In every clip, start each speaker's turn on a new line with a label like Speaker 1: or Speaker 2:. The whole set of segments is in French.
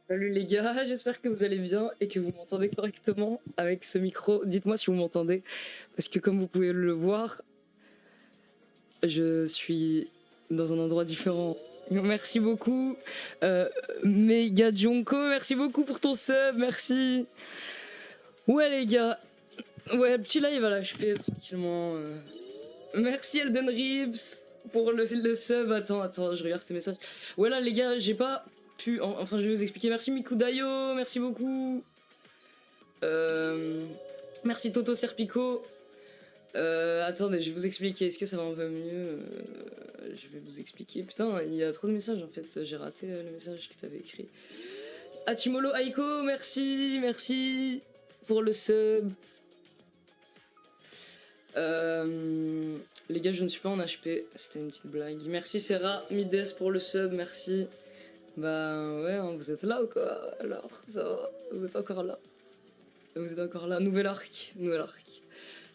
Speaker 1: Salut les gars, j'espère que vous allez bien et que vous m'entendez correctement avec ce micro. Dites-moi si vous m'entendez, parce que comme vous pouvez le voir, je suis dans un endroit différent. Merci beaucoup, Mega Jonko, merci beaucoup pour ton sub, merci. Ouais les gars, ouais petit live à l'HP tranquillement. Merci Elden Ribs pour le sub. Attends, je regarde tes messages. Ouais là les gars, j'ai pas pu. Enfin, je vais vous expliquer. Merci Mikudayo, merci beaucoup. Merci Toto Serpico. Attendez, je vais vous expliquer. Est-ce que ça va un peu mieux? Je vais vous expliquer. Putain, il y a trop de messages en fait. J'ai raté le message que t'avais écrit. Atimolo Aiko, merci pour le sub. Les gars, je ne suis pas en HP, c'était une petite blague. Merci Serra Mides pour le sub, merci. Bah ouais, hein, vous êtes là ou quoi? Alors, ça va, vous êtes encore là. Vous êtes encore là, nouvel arc.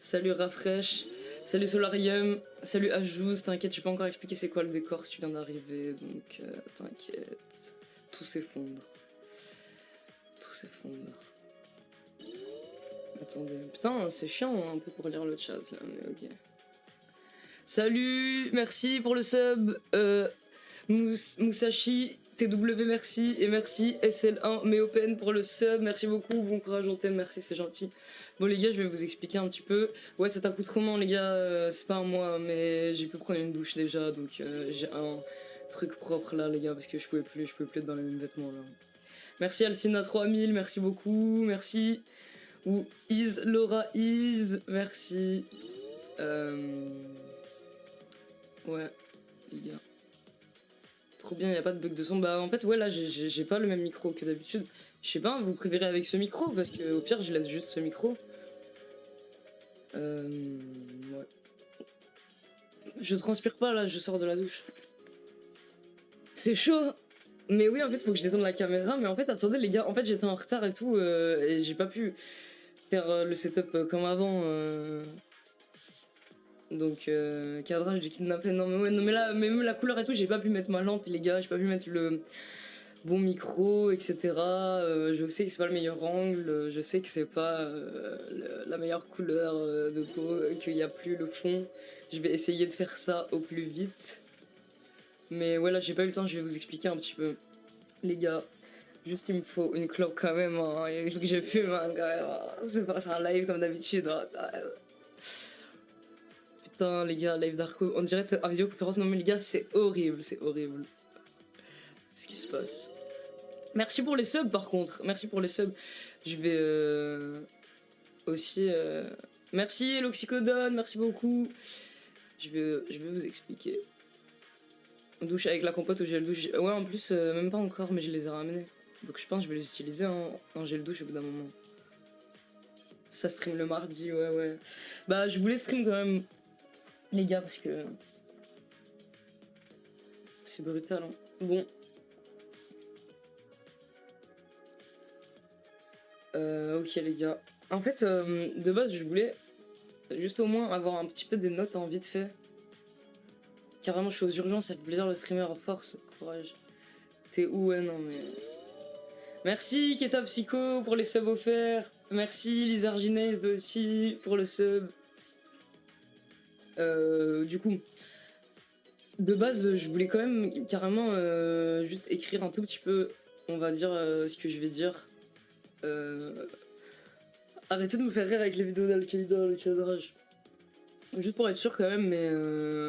Speaker 1: Salut Rafresh, salut Solarium, salut Ajouz, t'inquiète, je peux pas encore expliquer c'est quoi le décor si tu viens d'arriver, donc t'inquiète. Tout s'effondre. Attendez, putain, c'est chiant hein, un peu pour lire le chat là, mais ok. Salut, merci pour le sub, Musashi, TW merci, et merci SL1 Meopen pour le sub, merci beaucoup, bon courage on t'aime, merci c'est gentil. Bon les gars, je vais vous expliquer un petit peu. Ouais, cet accoutrement les gars, c'est pas à moi, mais j'ai pu prendre une douche déjà, donc j'ai un truc propre là les gars, parce que je pouvais plus être dans les mêmes vêtements là. Merci Alcina 3000, merci beaucoup, merci. Ou Is Laura Is, merci. Ouais, les gars. Trop bien, y a pas de bug de son. Bah en fait ouais là j'ai pas le même micro que d'habitude. Je sais pas, vous préférez avec ce micro parce que au pire je laisse juste ce micro. Ouais. Je transpire pas là, je sors de la douche. C'est chaud. Mais oui en fait faut que je détourne la caméra. Mais en fait attendez les gars, en fait j'étais en retard et tout et j'ai pas pu faire le setup comme avant. Donc cadrage du kidnappé, non mais ouais, non mais là même la couleur et tout, j'ai pas pu mettre ma lampe les gars, j'ai pas pu mettre le bon micro etc. Je sais que c'est pas le meilleur angle, je sais que c'est pas la meilleure couleur de peau, qu'il y a plus le fond. Je vais essayer de faire ça au plus vite. Mais ouais là j'ai pas eu le temps, je vais vous expliquer un petit peu. Les gars, juste il me faut une clope quand même, hein. Il faut que je fume hein, quand même, hein. C'est pas un live comme d'habitude hein, quand même. Putain les gars, live Darko, on dirait en vidéoconférence, non mais les gars c'est horrible. Ce qui se passe. Merci pour les subs par contre, merci pour les subs. Je vais aussi... Merci l'oxycodone, merci beaucoup. Je vais vous expliquer. Douche avec la compote ou gel douche. Ouais en plus même pas encore mais je les ai ramenés. Donc je pense que je vais les utiliser en gel douche au bout d'un moment. Ça stream le mardi, ouais. Bah je voulais stream quand même. Les gars parce que... C'est brutal hein. Bon. Ok les gars. En fait, de base, je voulais juste au moins avoir un petit peu des notes en vite fait. Carrément, je suis aux urgences, ça fait plaisir le streamer à force. Courage. T'es où? Ouais, non mais... Merci Keta Psycho pour les subs offerts. Merci Lizarginez aussi pour le sub. Du coup, de base, je voulais quand même carrément juste écrire un tout petit peu, on va dire, ce que je vais dire. Arrêtez de me faire rire avec les vidéos d'Al-Qaïda, le cadrage. Juste pour être sûr quand même, mais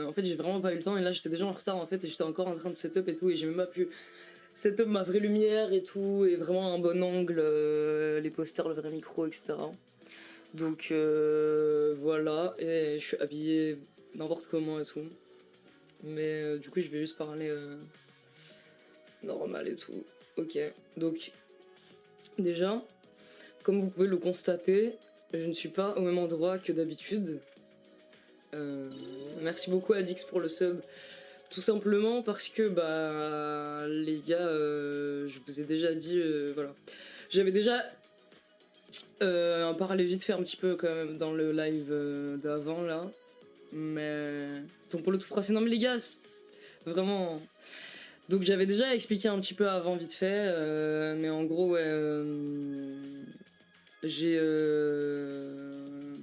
Speaker 1: en fait j'ai vraiment pas eu le temps et là j'étais déjà en retard en fait et j'étais encore en train de setup et tout et j'ai même pas pu setup ma vraie lumière et tout et vraiment un bon angle, les posters, le vrai micro, etc. Donc voilà, et je suis habillé n'importe comment et tout. Mais du coup je vais juste parler normal et tout. Ok, donc déjà, comme vous pouvez le constater, je ne suis pas au même endroit que d'habitude. Merci beaucoup à Dix pour le sub. Tout simplement parce que bah les gars, je vous ai déjà dit, voilà. J'avais déjà parlé vite fait un petit peu quand même dans le live d'avant là. Mais ton polo tout froissé, non mais les gars, vraiment. Donc j'avais déjà expliqué un petit peu avant vite fait, mais en gros ouais, j'ai, je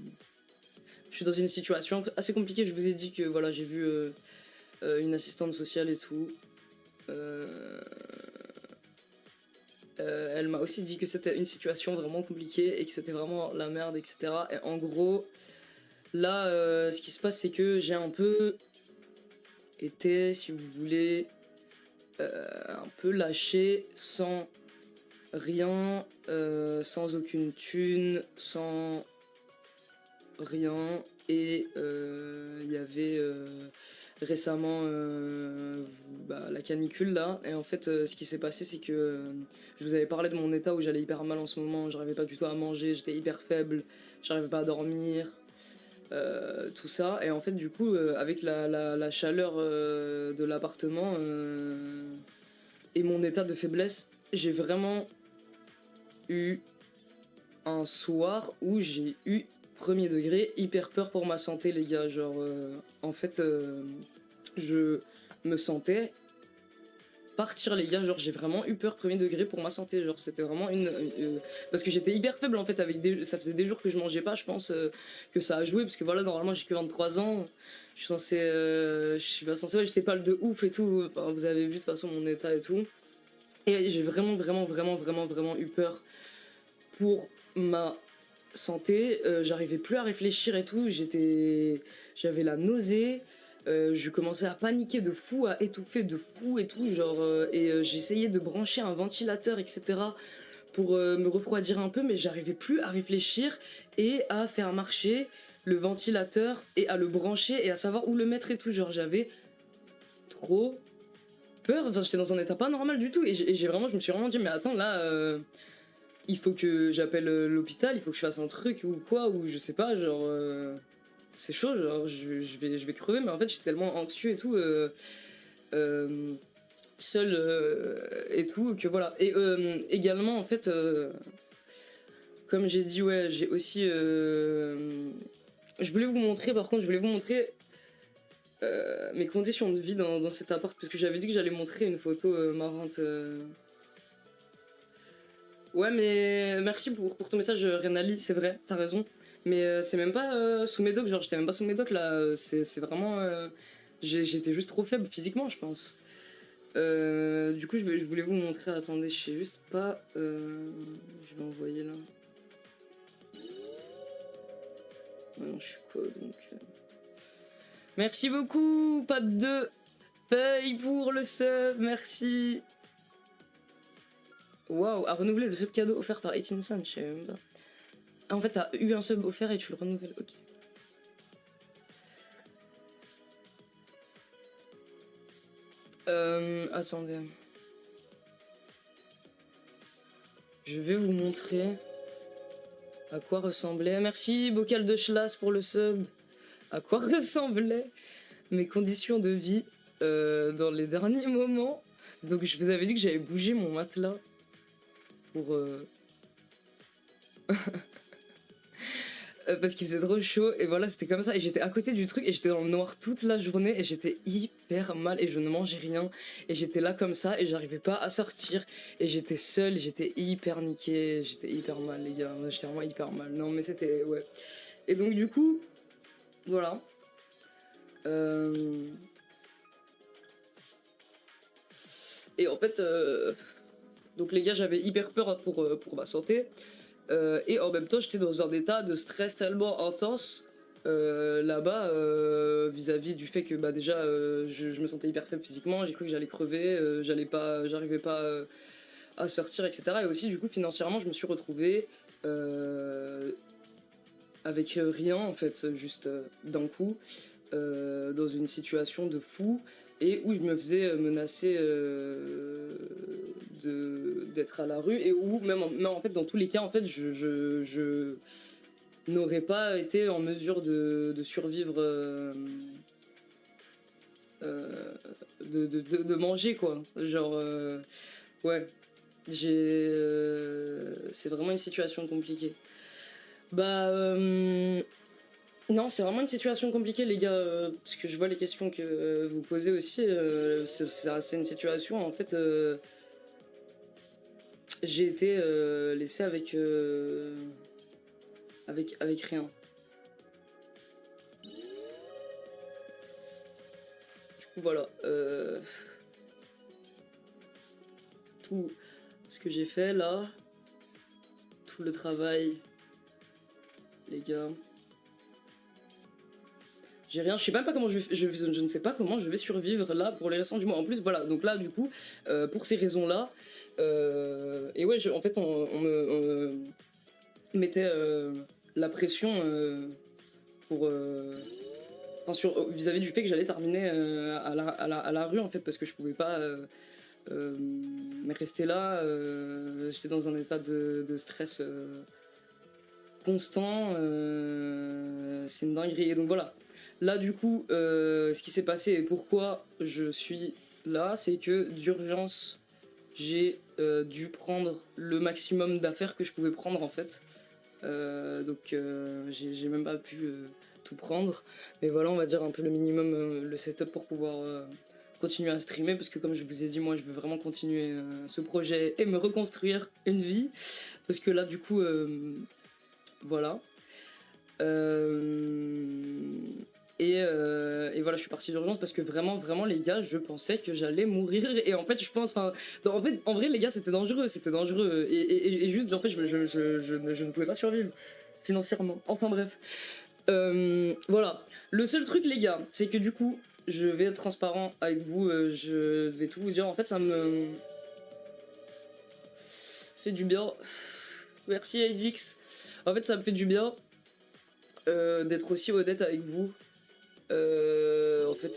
Speaker 1: suis dans une situation assez compliquée. Je vous ai dit que voilà j'ai vu une assistante sociale et tout. Elle m'a aussi dit que c'était une situation vraiment compliquée et que c'était vraiment la merde, etc. Et en gros, là, ce qui se passe, c'est que j'ai un peu été, si vous voulez, un peu lâché sans rien, sans aucune thune, sans rien. Et il y avait récemment la canicule là. Et en fait, ce qui s'est passé, c'est que je vous avais parlé de mon état où j'allais hyper mal en ce moment. J'arrivais pas du tout à manger, j'étais hyper faible, j'arrivais pas à dormir. Tout ça, et en fait du coup avec la chaleur de l'appartement et mon état de faiblesse, j'ai vraiment eu un soir où j'ai eu premier degré hyper peur pour ma santé, les gars. Genre en fait je me sentais partir, les gars. Genre j'ai vraiment eu peur premier degré pour ma santé. Genre c'était vraiment parce que j'étais hyper faible en fait. Ça faisait des jours que je mangeais pas. Je pense que ça a joué, parce que voilà, normalement j'ai que 23 ans. Je suis censé je suis pas censé, ouais, j'étais pas le de ouf et tout. Enfin, vous avez vu de toute façon mon état et tout. Et j'ai vraiment eu peur pour ma santé. J'arrivais plus à réfléchir et tout. J'avais la nausée. Je commençais à paniquer de fou, à étouffer de fou et tout, genre, j'essayais de brancher un ventilateur, etc., pour me refroidir un peu, mais j'arrivais plus à réfléchir et à faire marcher le ventilateur et à le brancher et à savoir où le mettre et tout. Genre, j'avais trop peur. Enfin, j'étais dans un état pas normal du tout, et je me suis vraiment dit, mais attends, là, il faut que j'appelle l'hôpital, il faut que je fasse un truc ou quoi, ou je sais pas, genre. C'est chaud, genre je vais crever, mais en fait j'étais tellement anxieux et tout, seul et tout, que voilà. Et également en fait, comme j'ai dit, ouais, j'ai aussi... je voulais vous montrer, par contre, je voulais vous montrer mes conditions de vie dans cet appart, parce que j'avais dit que j'allais montrer une photo marrante. Ouais, mais merci pour ton message, Renali, c'est vrai, t'as raison. Mais c'est même pas sous mes docs, genre j'étais même pas sous mes docs là, c'est vraiment... j'étais juste trop faible physiquement, je pense. Du coup, je voulais vous montrer, attendez, je sais juste pas... je vais envoyer là. Non, je suis quoi donc Merci beaucoup, pas de feuille pour le sub, merci. Waouh, à renouveler le sub cadeau offert par Etinsan, je sais même pas. Ah, en fait, t'as eu un sub offert et tu le renouvelles, ok. Attendez. Je vais vous montrer à quoi ressemblait... Merci, Bocal de Schlass, pour le sub. À quoi ressemblaient mes conditions de vie dans les derniers moments. Donc je vous avais dit que j'avais bougé mon matelas pour... parce qu'il faisait trop chaud, et voilà, c'était comme ça, et j'étais à côté du truc et j'étais dans le noir toute la journée et j'étais hyper mal et je ne mangeais rien et j'étais là comme ça et j'arrivais pas à sortir et j'étais seule, j'étais hyper niqué, j'étais hyper mal, les gars, j'étais vraiment hyper mal. Non mais c'était... ouais. Et donc du coup, voilà. Et en fait, donc les gars, j'avais hyper peur pour ma santé. Et en même temps, j'étais dans un état de stress tellement intense là-bas, vis-à-vis du fait que bah, déjà je me sentais hyper faible physiquement, j'ai cru que j'allais crever, j'arrivais pas à sortir, etc. Et aussi, du coup, financièrement, je me suis retrouvé avec rien, en fait, juste d'un coup, dans une situation de fou, et où je me faisais menacer d'être à la rue, et où même en fait dans tous les cas en fait je n'aurais pas été en mesure de survivre, de manger quoi, genre ouais, c'est vraiment une situation compliquée. Bah Non, c'est vraiment une situation compliquée, les gars, parce que je vois les questions que vous posez aussi. C'est une situation, en fait, j'ai été laissé avec rien. Du coup, voilà. Tout ce que j'ai fait là, tout le travail, les gars. J'ai rien, je sais même pas comment je ne sais pas comment je vais survivre là pour les restants du mois. En plus, voilà, donc là, du coup, pour ces raisons-là, et ouais, en fait, on me mettait la pression pour. Enfin, vis-à-vis du fait que j'allais terminer à la rue, en fait, parce que je pouvais pas rester là. J'étais dans un état de stress constant. C'est une dinguerie. Et donc voilà. Là, du coup, ce qui s'est passé et pourquoi je suis là, c'est que d'urgence, j'ai dû prendre le maximum d'affaires que je pouvais prendre en fait. Donc j'ai même pas pu tout prendre. Mais voilà, on va dire un peu le minimum, le setup pour pouvoir continuer à streamer. Parce que comme je vous ai dit, moi je veux vraiment continuer ce projet et me reconstruire une vie. Parce que là, du coup, voilà. Et voilà, je suis partie d'urgence parce que vraiment, les gars, je pensais que j'allais mourir. Et en fait, je pense, enfin, en vrai, les gars, c'était dangereux. Et juste, en fait, je ne pouvais pas survivre financièrement. Enfin, bref. Voilà. Le seul truc, les gars, c'est que du coup, je vais être transparent avec vous. Je vais tout vous dire. En fait, ça me fait du bien. Merci, IDX. En fait, ça me fait du bien d'être aussi honnête avec vous. En fait,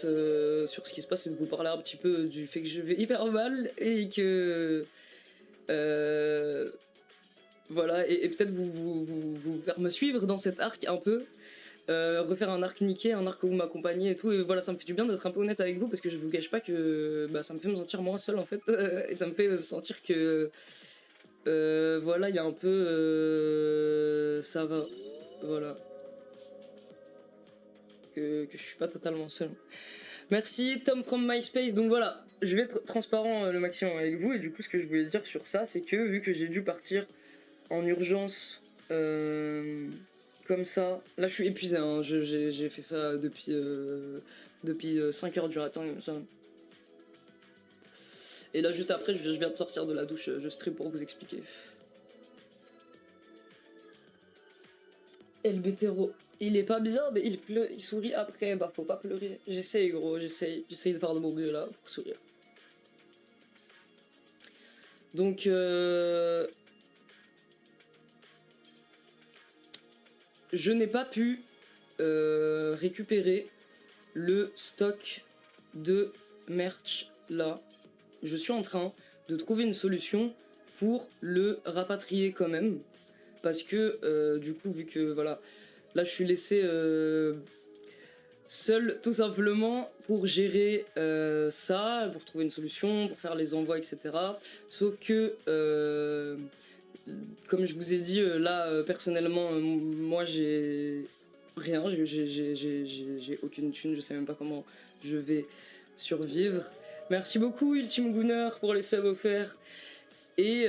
Speaker 1: sur ce qui se passe, et de vous parler un petit peu du fait que je vais hyper mal et que. Voilà, et peut-être vous faire me suivre dans cet arc un peu. Refaire un arc niqué, un arc où vous m'accompagnez et tout. Et voilà, ça me fait du bien d'être un peu honnête avec vous parce que je vous cache pas que bah, ça me fait me sentir moins seul en fait. Et ça me fait sentir que. Voilà, il y a un peu. Ça va. Voilà. Que je suis pas totalement seul. Merci Tom from MySpace. Donc voilà, je vais être transparent le maximum avec vous. Et du coup, ce que je voulais dire sur ça, c'est que vu que j'ai dû partir en urgence comme ça, là je suis épuisé. Hein. J'ai fait ça depuis 5 heures du matin. Comme ça. Et là, juste après, je viens de sortir de la douche. Je stream pour vous expliquer. LBTRO. Il est pas bien, mais il sourit après. Bah, faut pas pleurer. J'essaye, gros, j'essaye de faire de mon mieux là pour sourire. Donc, je n'ai pas pu récupérer le stock de merch là. Je suis en train de trouver une solution pour le rapatrier quand même. Parce que du coup, vu que voilà, là je suis laissé seul tout simplement pour gérer ça, pour trouver une solution, pour faire les envois, etc. Sauf que comme je vous ai dit, là, personnellement, moi, j'ai rien, j'ai aucune thune, je sais même pas comment je vais survivre. Merci beaucoup, Ultime Gunner, pour les subs offerts. Et,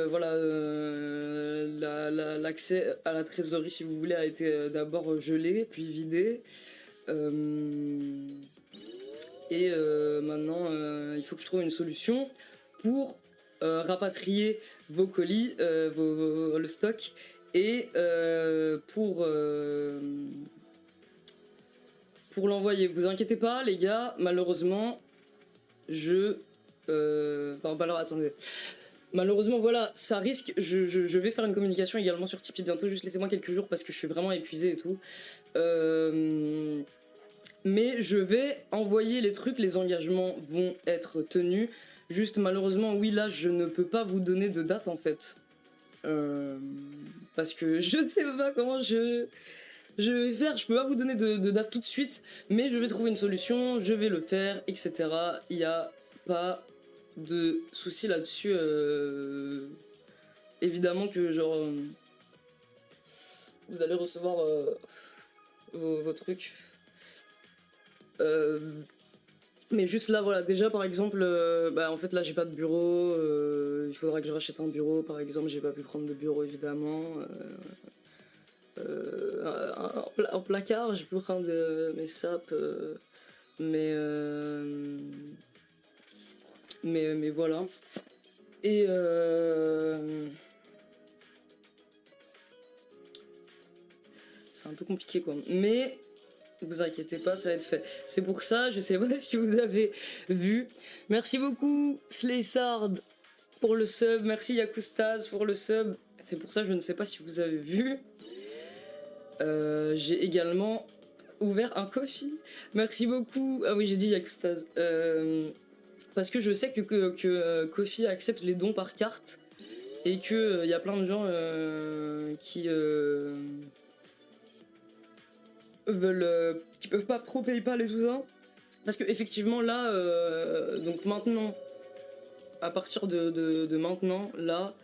Speaker 1: voilà, l'accès à la trésorerie, si vous voulez, a été d'abord gelé, puis vidé. Maintenant, il faut que je trouve une solution pour rapatrier vos colis, le stock, et pour l'envoyer. Vous inquiétez pas, les gars, malheureusement, alors attendez. Malheureusement, voilà, ça risque. Je vais faire une communication également sur Tipeee bientôt. Juste laissez-moi quelques jours parce que je suis vraiment épuisé et tout. Mais je vais envoyer les trucs, les engagements vont être tenus. Juste malheureusement, oui, là, je ne peux pas vous donner de date en fait. Parce que je ne sais pas comment je vais faire. Je peux pas vous donner de date tout de suite, mais je vais trouver une solution, je vais le faire, etc. Il n'y a pas de souci là-dessus. Évidemment que genre... vous allez recevoir vos trucs. Mais juste là, voilà, déjà par exemple, en fait là j'ai pas de bureau, il faudra que je rachète un bureau par exemple, j'ai pas pu prendre de bureau évidemment. Un placard, j'ai pu prendre mes sapes, mais, mais voilà. Et c'est un peu compliqué quoi. Mais vous inquiétez pas, ça va être fait. C'est pour ça, je sais pas si vous avez vu. Merci beaucoup Slaysard pour le sub, merci Yakustas pour le sub. C'est pour ça, je ne sais pas si vous avez vu. J'ai également ouvert un coffee. Merci beaucoup. Ah oui, j'ai dit Yakustas. Parce que je sais que Kofi accepte les dons par carte et que y a plein de gens qui qui peuvent pas trop PayPal et tout ça. Parce que effectivement là, donc maintenant, à partir de maintenant, là,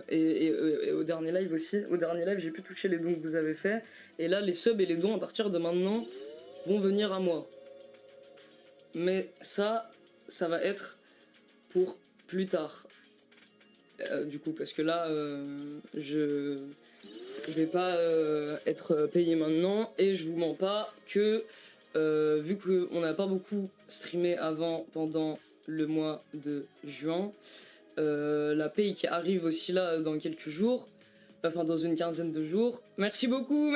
Speaker 1: et au dernier live aussi, au dernier live j'ai pu toucher les dons que vous avez fait. Et là les subs et les dons à partir de maintenant vont venir à moi. Mais ça va être pour plus tard. Du coup, parce que là, je vais pas être payé maintenant et je vous mens pas que vu qu'on n'a pas beaucoup streamé avant pendant le mois de juin, la paye qui arrive aussi là dans quelques jours, enfin dans une quinzaine de jours. Merci beaucoup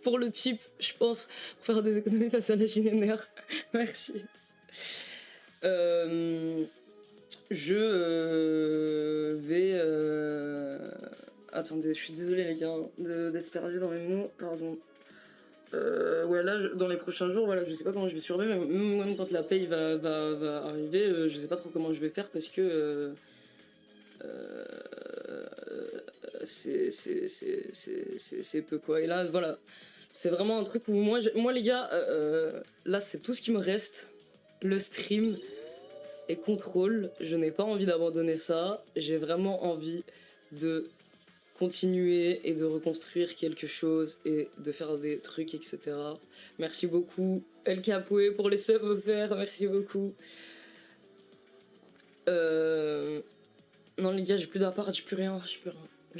Speaker 1: pour le tip, je pense, pour faire des économies face à la JNR. Merci. Je vais... Attendez, je suis désolé les gars d'être perdu dans mes mots, pardon. Ouais, là, dans les prochains jours, voilà, je sais pas comment je vais survivre, même quand la paye va arriver, je sais pas trop comment je vais faire parce que... c'est peu quoi. Et là, voilà, c'est vraiment un truc où moi les gars, là, c'est tout ce qui me reste. Le stream et contrôle, je n'ai pas envie d'abandonner ça, j'ai vraiment envie de continuer et de reconstruire quelque chose et de faire des trucs, etc. Merci beaucoup El Capoe pour les subs offerts, merci beaucoup. Non les gars, j'ai plus d'appart, j'ai plus rien, j'ai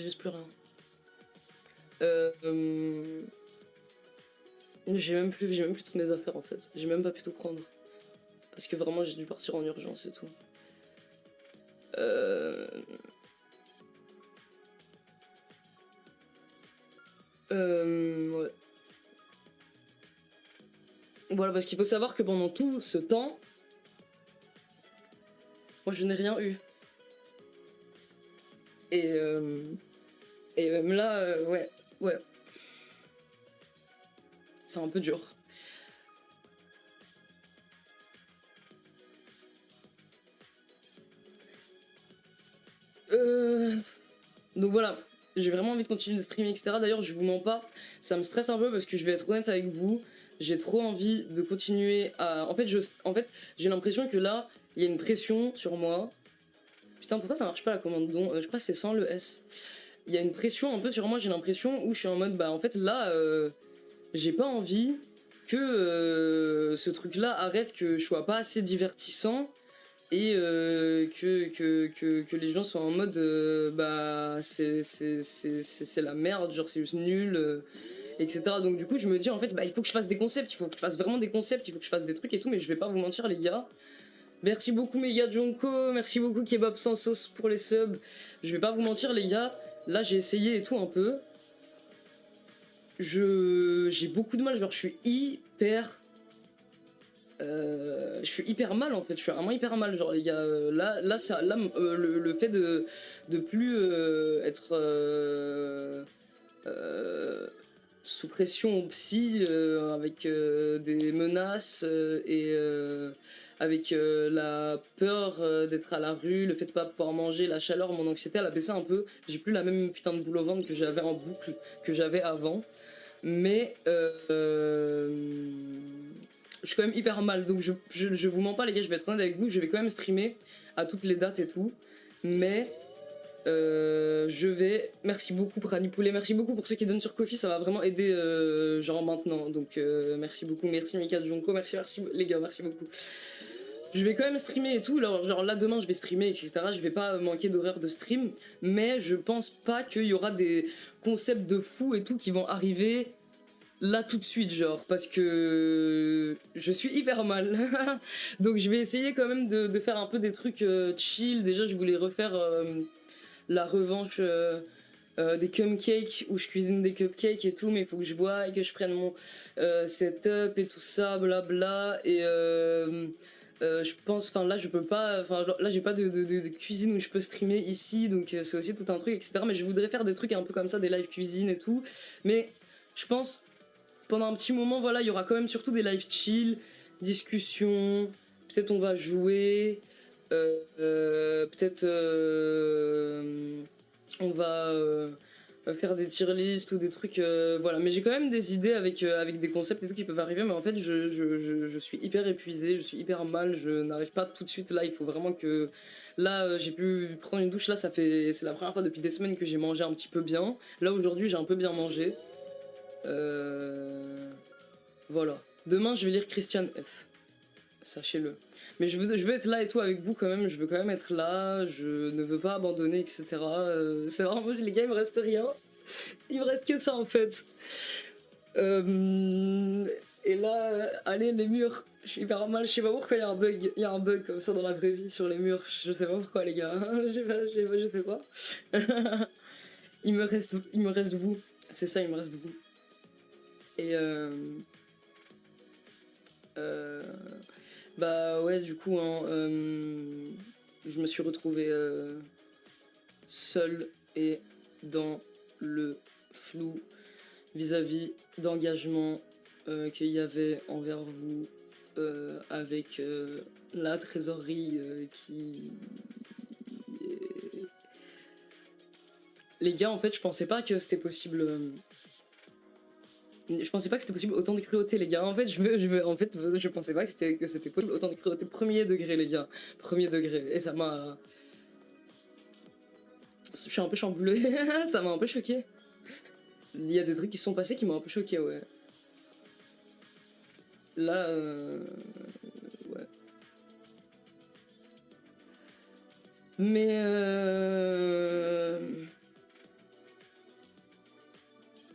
Speaker 1: juste plus rien. J'ai même plus toutes mes affaires en fait, j'ai même pas pu tout prendre. Parce que vraiment j'ai dû partir en urgence et tout. Ouais. Voilà, parce qu'il faut savoir que pendant tout ce temps, moi je n'ai rien eu. Et même là, ouais. C'est un peu dur. Donc voilà, j'ai vraiment envie de continuer de streamer, etc. D'ailleurs, je vous mens pas, ça me stresse un peu parce que je vais être honnête avec vous. J'ai trop envie de continuer à... En fait, j'ai l'impression que là, il y a une pression sur moi. Putain, pourquoi ça marche pas la commande don? Je crois que c'est sans le S. Il y a une pression un peu sur moi, j'ai l'impression, où je suis en mode, bah en fait là, j'ai pas envie que ce truc-là arrête, que je sois pas assez divertissant et que les gens soient en mode bah c'est la merde, genre c'est juste nul, etc. Donc du coup je me dis en fait bah il faut que je fasse des concepts, il faut que je fasse vraiment des concepts, il faut que je fasse des trucs et tout, mais je vais pas vous mentir les gars. Merci beaucoup Mega Jonko, merci beaucoup Kebab sans sauce pour les subs. Je vais pas vous mentir les gars, là j'ai essayé et tout un peu. J'ai beaucoup de mal, genre je suis hyper mal en fait, je suis vraiment hyper mal, genre les gars, le fait de plus être sous pression au psy avec des menaces et avec la peur d'être à la rue, le fait de pas pouvoir manger, la chaleur, mon anxiété elle a baissé un peu, j'ai plus la même putain de boule au ventre que j'avais en boucle que j'avais avant, mais je suis quand même hyper mal, donc je vous mens pas les gars, je vais être honnête avec vous, je vais quand même streamer à toutes les dates et tout, mais Je vais. Merci beaucoup pour Annie Poulet, merci beaucoup pour ceux qui donnent sur Kofi, ça va vraiment aider genre maintenant. Donc merci beaucoup, merci Mika Jonko, merci les gars, merci beaucoup. Je vais quand même streamer et tout, genre là demain je vais streamer, etc. Je vais pas manquer d'horaire de stream, mais je pense pas qu'il y aura des concepts de fou et tout qui vont arriver là tout de suite, genre, parce que je suis hyper mal. Donc je vais essayer quand même de faire un peu des trucs chill. Déjà je voulais refaire la revanche des cupcakes où je cuisine des cupcakes et tout, mais il faut que je bois et que je prenne mon setup et tout ça, blabla. Et je pense, enfin là je peux pas, enfin là j'ai pas de cuisine où je peux streamer ici, donc c'est aussi tout un truc, etc. Mais je voudrais faire des trucs un peu comme ça, des live cuisine et tout. Mais je pense pendant un petit moment, voilà, il y aura quand même surtout des live chill, discussions, peut-être on va jouer, peut-être on va faire des tier lists ou des trucs, voilà. Mais j'ai quand même des idées avec des concepts et tout qui peuvent arriver, mais en fait je suis hyper épuisé, je suis hyper mal, je n'arrive pas tout de suite là, il faut vraiment que... Là j'ai pu prendre une douche, là c'est la première fois depuis des semaines que j'ai mangé un petit peu bien. Là aujourd'hui j'ai un peu bien mangé. Voilà. Demain je vais lire Christian F. Sachez-le. Mais je veux être là et tout avec vous quand même, je veux quand même être là, je ne veux pas abandonner, etc. C'est vraiment, les gars, il me reste rien. Il me reste que ça en fait. Et là, allez, les murs, je suis hyper mal, je sais pas pourquoi il y a un bug comme ça dans la vraie vie sur les murs, je sais pas pourquoi les gars, je sais pas. il me reste vous, c'est ça, il me reste vous. Et bah ouais, du coup, hein, je me suis retrouvé seul et dans le flou vis-à-vis d'engagement qu'il y avait envers vous avec la trésorerie qui... Les gars, en fait, je pensais pas que c'était possible... Je pensais pas que c'était possible autant de cruauté, les gars. En fait, je pensais pas que c'était possible autant de cruauté. Premier degré, les gars. Premier degré. Et ça m'a... Je suis un peu chamboulé. Ça m'a un peu choqué. Il y a des trucs qui se sont passés qui m'ont un peu choqué, ouais. Là, ouais. Mais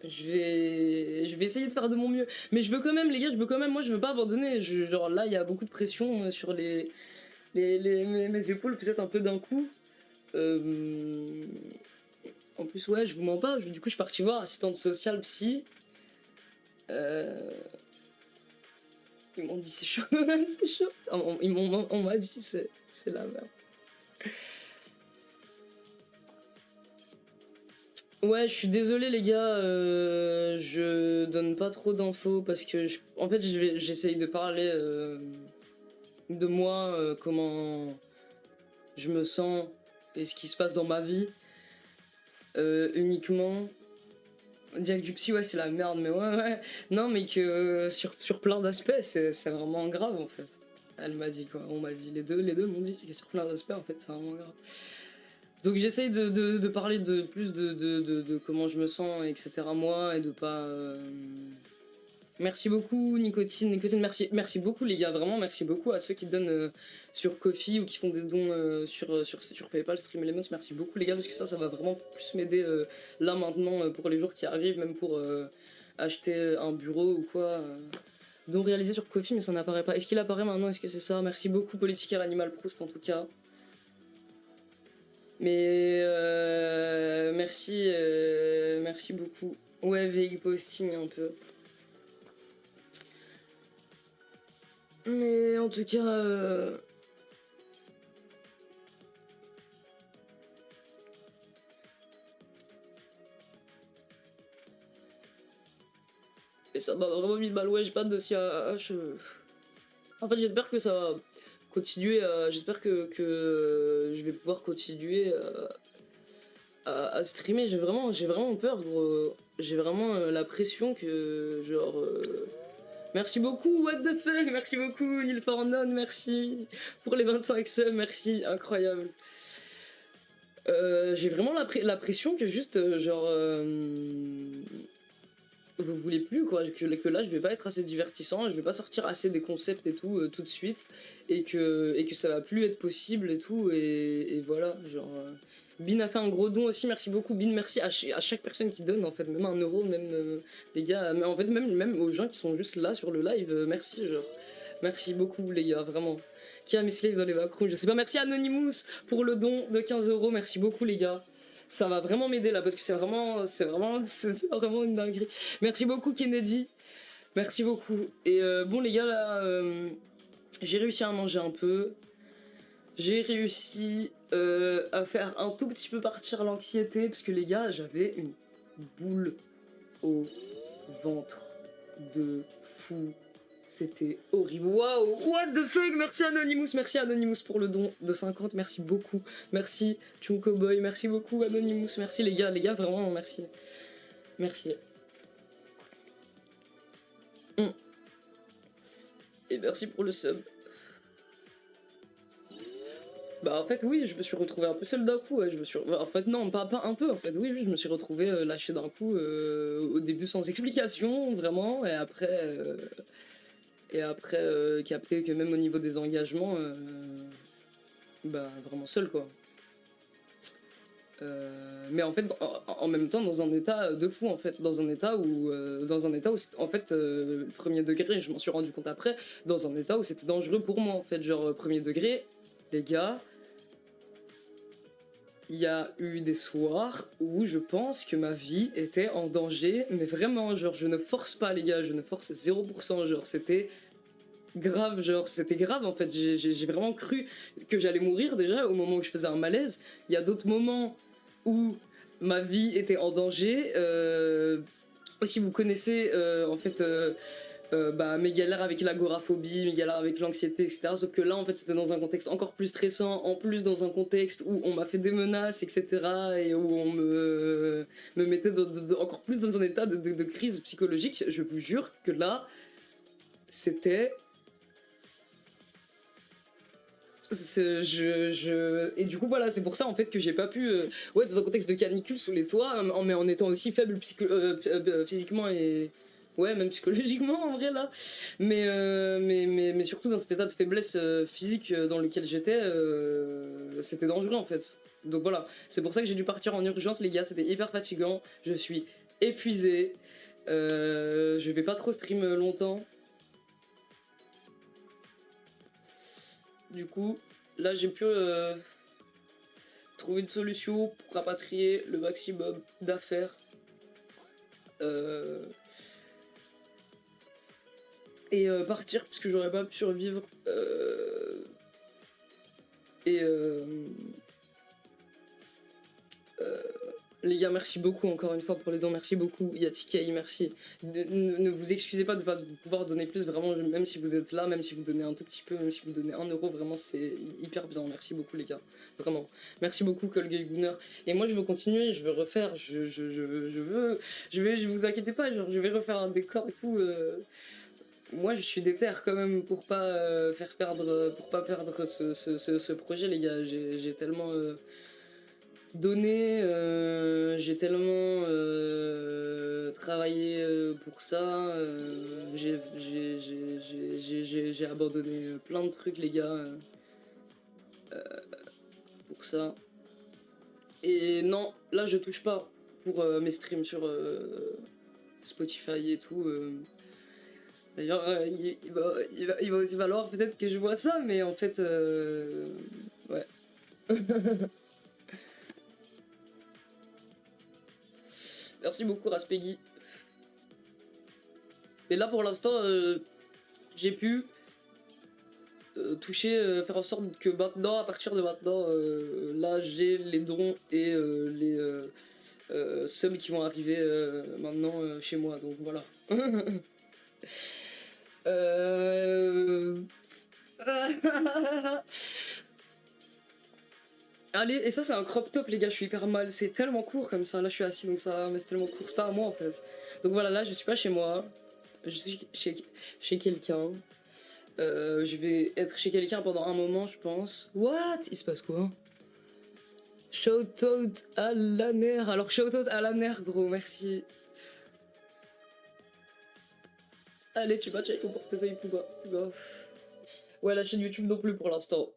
Speaker 1: je vais essayer de faire de mon mieux. Mais je veux quand même, les gars, moi je veux pas abandonner. Genre là, il y a beaucoup de pression sur mes épaules, peut-être un peu d'un coup. En plus, ouais, je vous mens pas. Du coup, je suis parti voir assistante sociale psy. Ils m'ont dit c'est chaud, c'est chaud. On m'a dit c'est la merde. Ouais, je suis désolé les gars, je donne pas trop d'infos parce que en fait j'essaye de parler de moi, comment je me sens et ce qui se passe dans ma vie uniquement. Dire que du psy, ouais, c'est la merde, mais ouais. Non, mais que sur plein d'aspects, c'est vraiment grave en fait. Elle m'a dit quoi, on m'a dit, les deux m'ont dit que sur plein d'aspects en fait, c'est vraiment grave. Donc j'essaye de parler de plus de comment je me sens, etc. moi, et de pas... Merci beaucoup Nicotine, merci beaucoup les gars, vraiment merci beaucoup à ceux qui donnent sur Ko-fi ou qui font des dons sur PayPal, Stream Elements, merci beaucoup les gars, parce que ça va vraiment plus m'aider là maintenant pour les jours qui arrivent, même pour acheter un bureau ou quoi. Don réalisé sur Ko-fi mais ça n'apparaît pas. Est-ce qu'il apparaît maintenant? Est-ce que c'est ça? Merci beaucoup Politicaire Animal Proust en tout cas. Mais merci beaucoup. Ouais, VI posting un peu. Mais en tout cas... Et ça m'a vraiment mis mal, ouais, j'ai pas de dossier à H. En fait, j'espère que ça va continuer, j'espère que je vais pouvoir continuer à streamer. J'ai vraiment peur, gros. J'ai vraiment la pression que, genre... Merci beaucoup, what the fuck, merci beaucoup, Nilfornon, merci pour les 25 subs, merci, incroyable. J'ai vraiment la pression que juste, genre, vous voulez plus, quoi, que là, je vais pas être assez divertissant, je vais pas sortir assez des concepts et tout, tout de suite, et que ça va plus être possible et tout, et voilà, genre... Bin a fait un gros don aussi, merci beaucoup Bin, merci à chaque personne qui donne, en fait, même 1 euro, même les gars, mais en fait, même aux gens qui sont juste là sur le live, merci, genre, merci beaucoup les gars, vraiment. Qui a mis slave dans les backrooms, je sais pas, merci Anonymous pour le don de 15 euros, merci beaucoup les gars. Ça va vraiment m'aider là parce que c'est vraiment une dinguerie. Merci beaucoup Kennedy, merci beaucoup. Et bon les gars là, j'ai réussi à manger un peu. J'ai réussi à faire un tout petit peu partir l'anxiété parce que les gars, j'avais une boule au ventre de fou. C'était horrible. Waouh, what the fuck, merci Anonymous pour le don de 50, merci beaucoup. Merci Chunko Boy, merci beaucoup Anonymous, merci les gars, vraiment merci. Merci. Et merci pour le sub. Bah en fait oui, je me suis retrouvé un peu seul d'un coup, ouais. En fait non, pas un peu en fait, oui, je me suis retrouvé lâché d'un coup au début sans explication, vraiment, et après capter que même au niveau des engagements, bah vraiment seul quoi. Mais en fait en même temps dans un état de fou en fait, dans un état où en fait premier degré, je m'en suis rendu compte après, dans un état où c'était dangereux pour moi en fait, genre premier degré, les gars, il y a eu des soirs où je pense que ma vie était en danger, mais vraiment, genre, je ne force pas, les gars, je ne force 0%, genre, c'était grave, en fait, j'ai vraiment cru que j'allais mourir, déjà, au moment où je faisais un malaise. Il y a d'autres moments où ma vie était en danger, si vous connaissez, en fait... bah, mes galères avec l'agoraphobie, mes galères avec l'anxiété, etc. Sauf que là, en fait, c'était dans un contexte encore plus stressant, en plus dans un contexte où on m'a fait des menaces, etc. Et où on me mettait encore plus dans un état de crise psychologique. Je vous jure que là, c'était... Et du coup voilà, c'est pour ça en fait que j'ai pas pu ouais, dans un contexte de canicule sous les toits, mais en étant aussi faible physiquement et ouais, même psychologiquement en vrai là, mais surtout dans cet état de faiblesse physique dans lequel j'étais, c'était dangereux en fait. Donc voilà, c'est pour ça que j'ai dû partir en urgence les gars, c'était hyper fatigant, je suis épuisé, je vais pas trop stream longtemps. Du coup, là j'ai pu trouver une solution pour rapatrier le maximum d'affaires. Et partir, puisque j'aurais pas pu survivre. Et les gars, merci beaucoup encore une fois pour les dons, merci beaucoup. Yatikei, merci. Ne vous excusez pas de ne pas pouvoir donner plus, vraiment, même si vous êtes là, même si vous donnez un tout petit peu, même si vous donnez 1 euro, vraiment, c'est hyper bien. Merci beaucoup, les gars. Vraiment. Merci beaucoup, Colgate Gunner. Et moi, je veux continuer, je veux refaire, je vous inquiétez pas, genre, je vais refaire un décor et tout. Moi, je suis déter quand même pour pas perdre ce projet, les gars. J'ai tellement donné, j'ai tellement travaillé pour ça, j'ai abandonné plein de trucs les gars pour ça. Et non, là je touche pas pour mes streams sur Spotify et tout. D'ailleurs, il va aussi falloir peut-être que je vois ça, mais en fait, ouais. Merci beaucoup Raspeggy. Mais là pour l'instant, j'ai pu toucher, faire en sorte que maintenant, à partir de maintenant, là j'ai les dons et les subs qui vont arriver maintenant chez moi, donc voilà. Allez, et ça c'est un crop top les gars, je suis hyper mal, c'est tellement court comme ça, là je suis assis donc ça va, mais c'est tellement court, c'est pas à moi en fait. Donc voilà, là je suis pas chez moi, je suis chez quelqu'un. Je vais être chez quelqu'un pendant un moment je pense. What? Il se passe quoi? Je Shout out à la nerf. Alors shout out à la nerf, gros, merci. Allez, tu vas check au portefeuille, Pouba. Ouais, la chaîne YouTube non plus pour l'instant.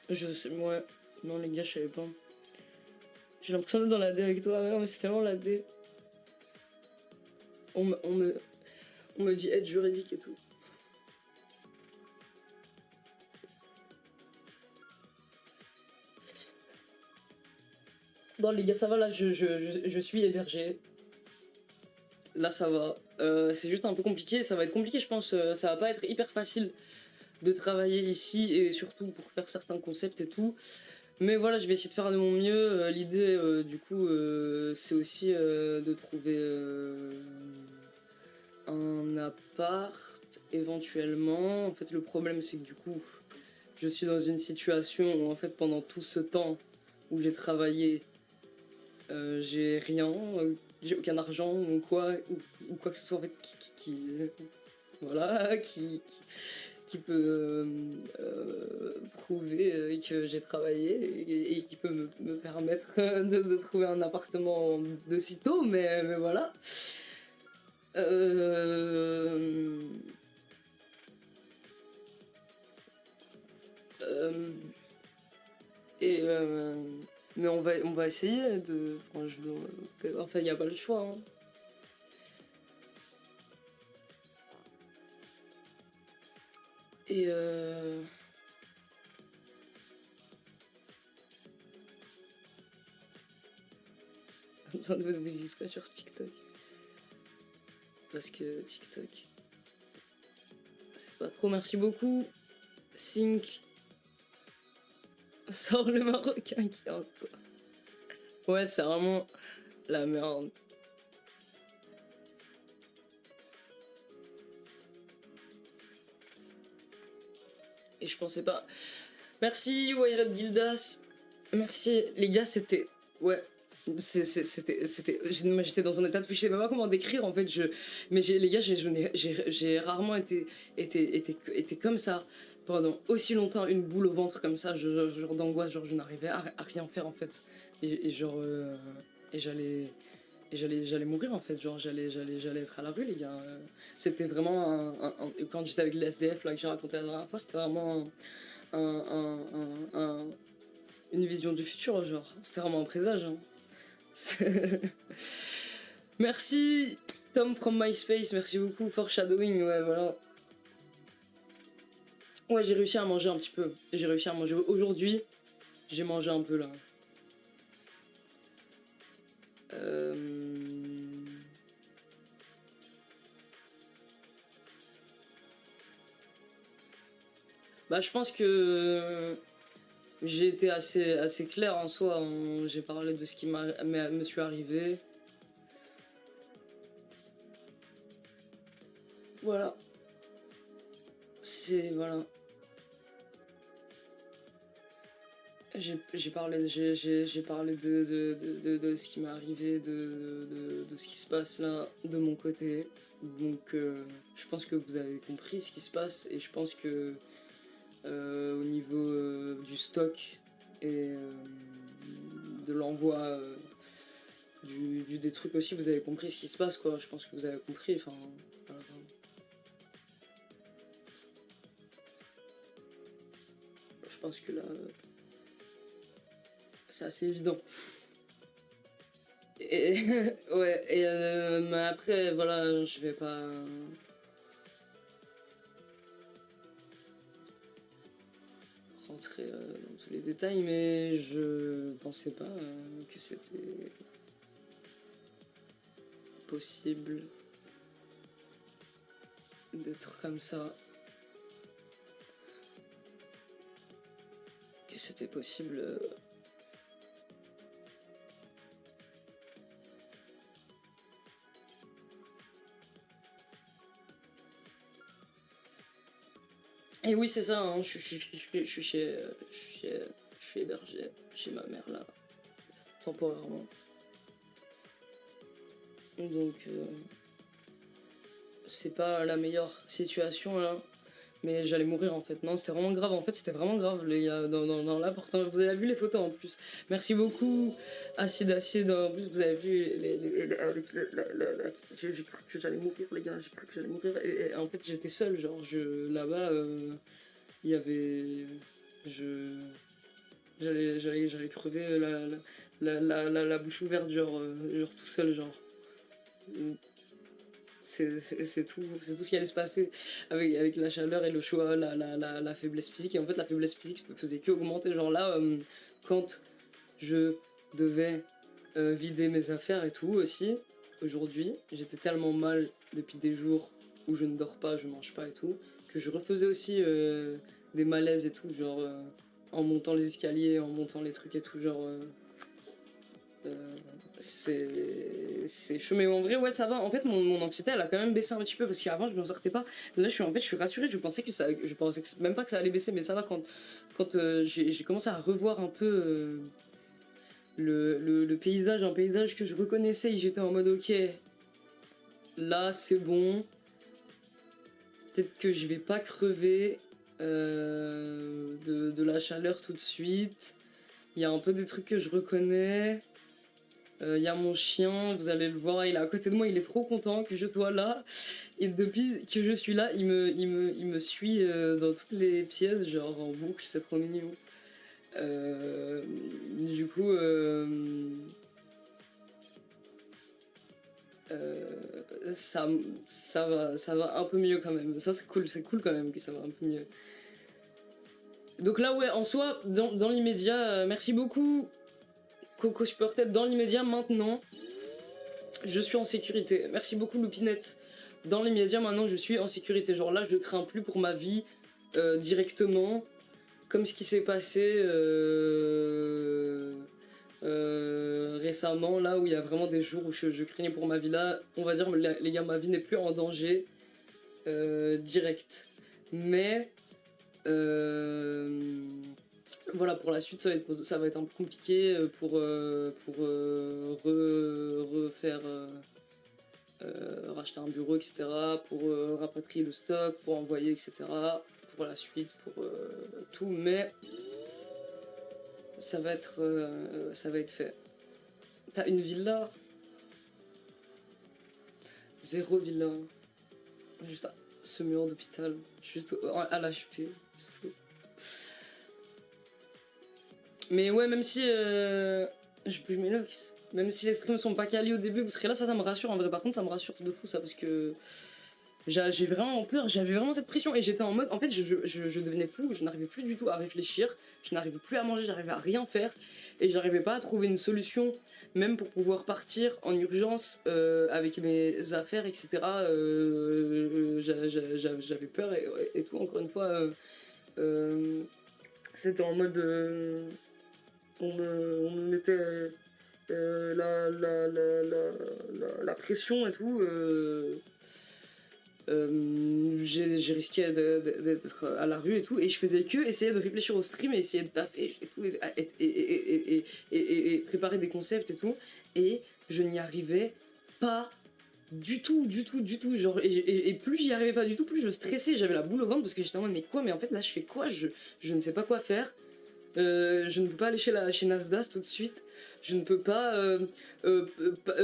Speaker 1: Je sais, moi. Non, les gars, je savais pas. J'ai l'impression d'être dans la D avec toi. Ouais, mais c'est tellement la D. On me dit aide juridique et tout. Non, les gars, ça va là, je suis hébergé. Là, ça va. C'est juste un peu compliqué. Ça va être compliqué, je pense. Ça va pas être hyper facile de travailler ici et surtout pour faire certains concepts et tout. Mais voilà, je vais essayer de faire de mon mieux. L'idée, du coup, c'est aussi de trouver un appart éventuellement. En fait, le problème, c'est que du coup, je suis dans une situation où, en fait, pendant tout ce temps où j'ai travaillé, j'ai rien, j'ai aucun argent ou quoi que ce soit en fait voilà, qui peut prouver que j'ai travaillé et qui peut me permettre de trouver un appartement de sitôt, mais voilà. Et mais on va essayer de. Franchement, enfin, il n'y a pas le choix. Hein. Et ça doit vous discuter sur TikTok. Parce que TikTok. C'est pas trop. Merci beaucoup. Sync. Sors le Marocain qui est en toi. Ouais, c'est vraiment la merde. Et je pensais pas. Merci, Wayred Gildas. Merci, les gars, c'était. Ouais. J'étais dans un état de. Je sais même pas comment décrire en fait. Mais les gars, j'ai rarement été comme ça pendant aussi longtemps, une boule au ventre comme ça, genre d'angoisse, genre je n'arrivais à rien faire en fait. Et genre. Et j'allais mourir en fait, genre j'allais être à la rue les gars. C'était vraiment quand j'étais avec les SDF là que j'ai raconté la dernière fois, c'était vraiment une vision du futur, genre c'était vraiment un présage. Hein. Merci Tom from MySpace, merci beaucoup for shadowing, ouais voilà. Ouais, j'ai réussi à manger un petit peu. J'ai réussi à manger aujourd'hui. J'ai mangé un peu là. Bah, je pense que j'ai été assez clair en soi. J'ai parlé de ce qui me suis arrivé. Voilà. C'est. Voilà. J'ai parlé de ce qui m'est arrivé, de ce qui se passe là de mon côté. Donc je pense que vous avez compris ce qui se passe et je pense que au niveau du stock et de l'envoi des trucs aussi, vous avez compris ce qui se passe quoi. Je pense que vous avez compris. Enfin, voilà. Je pense que là. C'est assez évident. Et, ouais, et mais après, voilà, je vais pas rentrer dans tous les détails, mais je pensais pas que c'était possible d'être comme ça. Que c'était possible. Et oui, c'est ça, hein, je suis chez suis hébergé chez ma mère là, temporairement. Donc c'est pas la meilleure situation là, mais j'allais mourir en fait. Non, c'était vraiment grave, en fait c'était vraiment grave les gars, dans l'appartement. Vous avez vu les photos en plus. Merci beaucoup Acide, en plus vous avez vu j'ai cru que j'allais mourir les gars, j'ai cru que j'allais mourir et en fait j'étais seul, genre là-bas il y avait j'allais crever la bouche ouverte genre tout seul genre. C'est tout ce qui allait se passer avec la chaleur et le choix, la faiblesse physique. Et en fait, la faiblesse physique faisait qu'augmenter. Genre là, quand je devais vider mes affaires et tout aussi, aujourd'hui, j'étais tellement mal depuis des jours où je ne dors pas, je mange pas et tout, que je refaisais aussi des malaises et tout, genre en montant les escaliers, en montant les trucs et tout, genre. C'est chaud, mais en vrai ouais ça va. En fait mon anxiété elle a quand même baissé un petit peu parce qu'avant je m'en sortais pas. Là je suis rassuré, je pensais même pas que ça allait baisser, mais ça va quand j'ai commencé à revoir un peu le paysage, un paysage que je reconnaissais et j'étais en mode ok, là c'est bon, peut-être que je vais pas crever de la chaleur tout de suite. Il y a un peu des trucs que je reconnais. Y a mon chien, vous allez le voir, il est à côté de moi, il est trop content que je sois là. Et depuis que je suis là, il me suit dans toutes les pièces, genre en boucle, c'est trop mignon. Du coup, ça va un peu mieux quand même. Ça c'est cool quand même que ça va un peu mieux. Donc là ouais, en soi, dans l'immédiat, merci beaucoup Coco Supertête, dans l'immédiat maintenant, je suis en sécurité. Merci beaucoup Loupinette. Dans l'immédiat maintenant, je suis en sécurité. Genre là, je ne crains plus pour ma vie directement, comme ce qui s'est passé récemment, là où il y a vraiment des jours où je craignais pour ma vie. Là, on va dire, les gars, ma vie n'est plus en danger direct. Mais voilà, pour la suite, ça va être un peu compliqué pour refaire, racheter un bureau, etc., pour rapatrier le stock, pour envoyer, etc., pour la suite, pour tout, mais ça va être fait. T'as une villa, 0 villa, juste ce mur d'hôpital, juste à l'HP, c'est tout. Mais ouais, même si je bouge mes locks, même si les streams sont pas calés au début, vous serez là, ça me rassure en vrai. Par contre, ça me rassure de fou ça, parce que j'ai vraiment peur, j'avais vraiment cette pression et j'étais en mode, en fait, je devenais flou, je n'arrivais plus du tout à réfléchir, je n'arrivais plus à manger, j'arrivais à rien faire et j'arrivais pas à trouver une solution, même pour pouvoir partir en urgence avec mes affaires, etc. J'avais peur et tout, encore une fois, c'était en mode. On me mettait la pression et tout. J'ai risqué d'être à la rue et tout, et je faisais que essayer de réfléchir au stream et essayer de taffer et tout, et préparer des concepts et tout, et je n'y arrivais pas du tout, genre, et plus j'y arrivais pas du tout, plus je stressais, j'avais la boule au ventre parce que j'étais en mode mais quoi, mais en fait là je fais quoi, je ne sais pas quoi faire. Je ne peux pas aller chez Nasdaq tout de suite. Je ne peux pas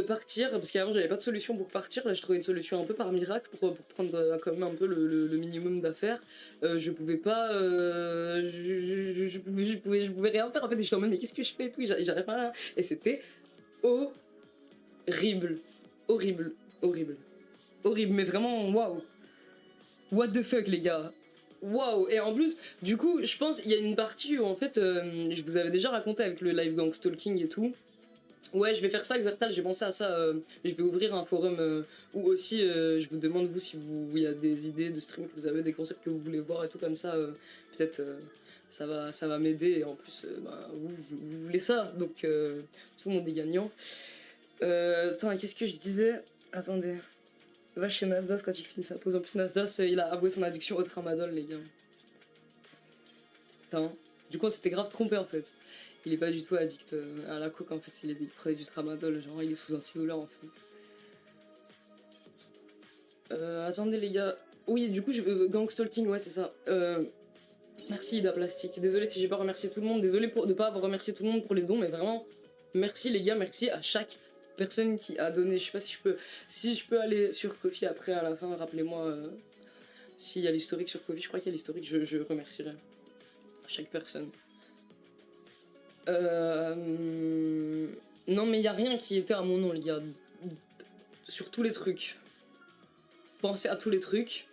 Speaker 1: partir, parce qu'avant j'avais pas de solution pour partir. Là je trouvais une solution un peu par miracle pour prendre quand même un peu le minimum d'affaires. Je pouvais pas. Je pouvais rien faire en fait. Et j'étais en mode mais qu'est-ce que je fais et tout. J'arrivais pas à rien. Et c'était horrible. Horrible. Horrible. Horrible. Mais vraiment, waouh. What the fuck les gars. Waouh. Et en plus, du coup, je pense il y a une partie où en fait, je vous avais déjà raconté avec le live gang stalking et tout. Ouais, je vais faire ça, Xertal, j'ai pensé à ça. Je vais ouvrir un forum où aussi je vous demande, vous, si il y a des idées de stream que vous avez, des concepts que vous voulez voir et tout comme ça. Peut-être ça va m'aider. Et en plus, vous voulez ça. Donc, tout le monde est gagnant. Attends, qu'est-ce que je disais? Attendez. Va chez Nasdaq quand il finit sa pause. En plus, Nasdaq, il a avoué son addiction au tramadol, les gars. Attends, Du coup, on s'était grave trompé en fait. Il est pas du tout addict à la coke, en fait, il prenait du tramadol, genre il est sous antidouleur en fait. Attendez les gars. Oui, du coup, gang stalking, ouais, c'est ça. Merci Ida Plastique. Désolé si j'ai pas remercié tout le monde. Désolé de pas avoir remercié tout le monde pour les dons, mais vraiment, merci les gars, merci à chaque personne qui a donné. Je sais pas si je peux aller sur Kofi après à la fin. Rappelez-moi s'il y a l'historique sur Kofi. Je crois qu'il y a l'historique. Je remercierai chaque personne. Non, mais il y a rien qui était à mon nom, les gars. Sur tous les trucs. Pensez à tous les trucs.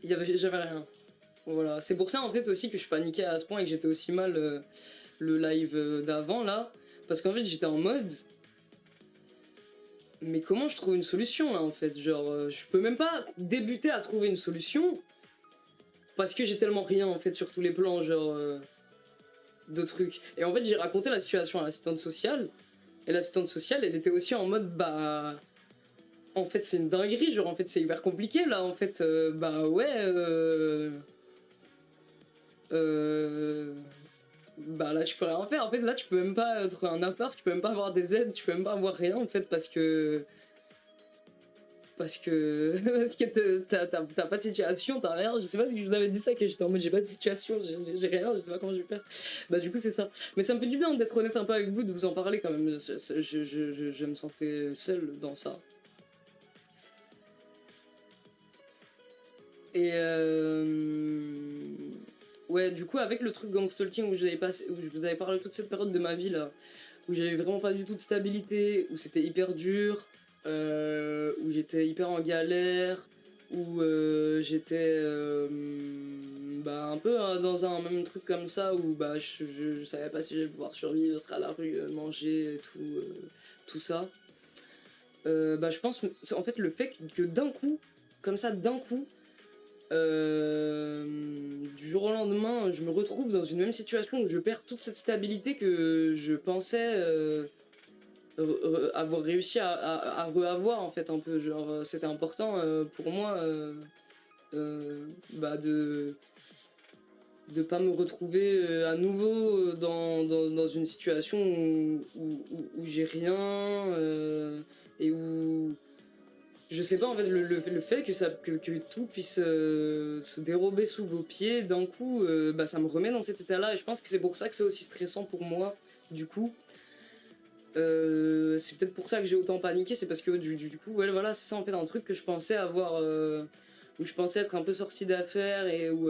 Speaker 1: J'avais rien. Voilà, c'est pour ça en fait aussi que je paniquais à ce point et que j'étais aussi mal le live d'avant là. Parce qu'en fait j'étais en mode. Mais comment je trouve une solution là en fait? Genre, je peux même pas débuter à trouver une solution. Parce que j'ai tellement rien en fait sur tous les plans, genre. De trucs. Et en fait j'ai raconté la situation à l'assistante sociale. Et l'assistante sociale elle était aussi en mode bah. En fait c'est une dinguerie, genre en fait c'est hyper compliqué là, en fait bah ouais. Bah là tu peux rien faire en fait, là tu peux même pas trouver un appart, tu peux même pas avoir des aides, tu peux même pas avoir rien en fait parce que parce que t'as pas de situation, t'as rien. Je sais pas si je vous avais dit ça, que j'étais en mode j'ai pas de situation, j'ai rien, je sais pas comment je vais faire. Bah du coup c'est ça, mais ça me fait du bien d'être honnête un peu avec vous, de vous en parler quand même. Je me sentais seul dans ça. Et ouais, du coup, avec le truc gang stalking où où je vous avais parlé de toute cette période de ma vie là, où j'avais vraiment pas du tout de stabilité, où c'était hyper dur, où j'étais hyper en galère, où j'étais bah, un peu dans un même truc comme ça, où bah, je savais pas si j'allais pouvoir survivre, être à la rue, manger, tout ça. Bah, je pense, en fait, le fait que d'un coup, comme ça, d'un coup, du jour au lendemain, je me retrouve dans une même situation où je perds toute cette stabilité que je pensais avoir réussi à re-avoir en fait un peu. Genre, c'était important pour moi bah de pas me retrouver à nouveau dans une situation où j'ai rien et où je sais pas en fait le fait que tout puisse se dérober sous vos pieds d'un coup bah ça me remet dans cet état là et je pense que c'est pour ça que c'est aussi stressant pour moi du coup c'est peut-être pour ça que j'ai autant paniqué, c'est parce que du coup ouais, voilà c'est ça en fait un truc que je pensais avoir où je pensais être un peu sorti d'affaires et où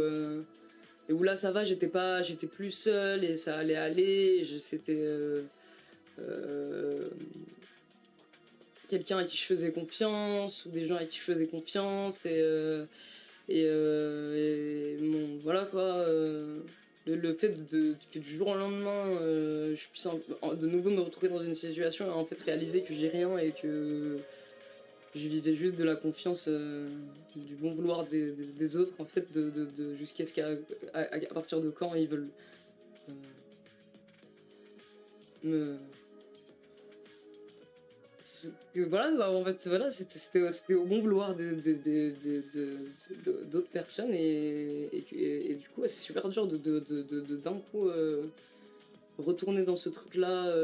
Speaker 1: là ça va j'étais plus seul et ça allait aller c'était euh, quelqu'un à qui je faisais confiance ou des gens à qui je faisais confiance et bon voilà quoi le fait que du jour au lendemain je puisse de nouveau me retrouver dans une situation et en fait réaliser que j'ai rien et que je vivais juste de la confiance du bon vouloir des autres en fait jusqu'à ce à partir de quand ils veulent me voilà bah, en fait voilà c'était au bon vouloir d'autres personnes et du coup ouais, c'est super dur de d'un coup retourner dans ce truc là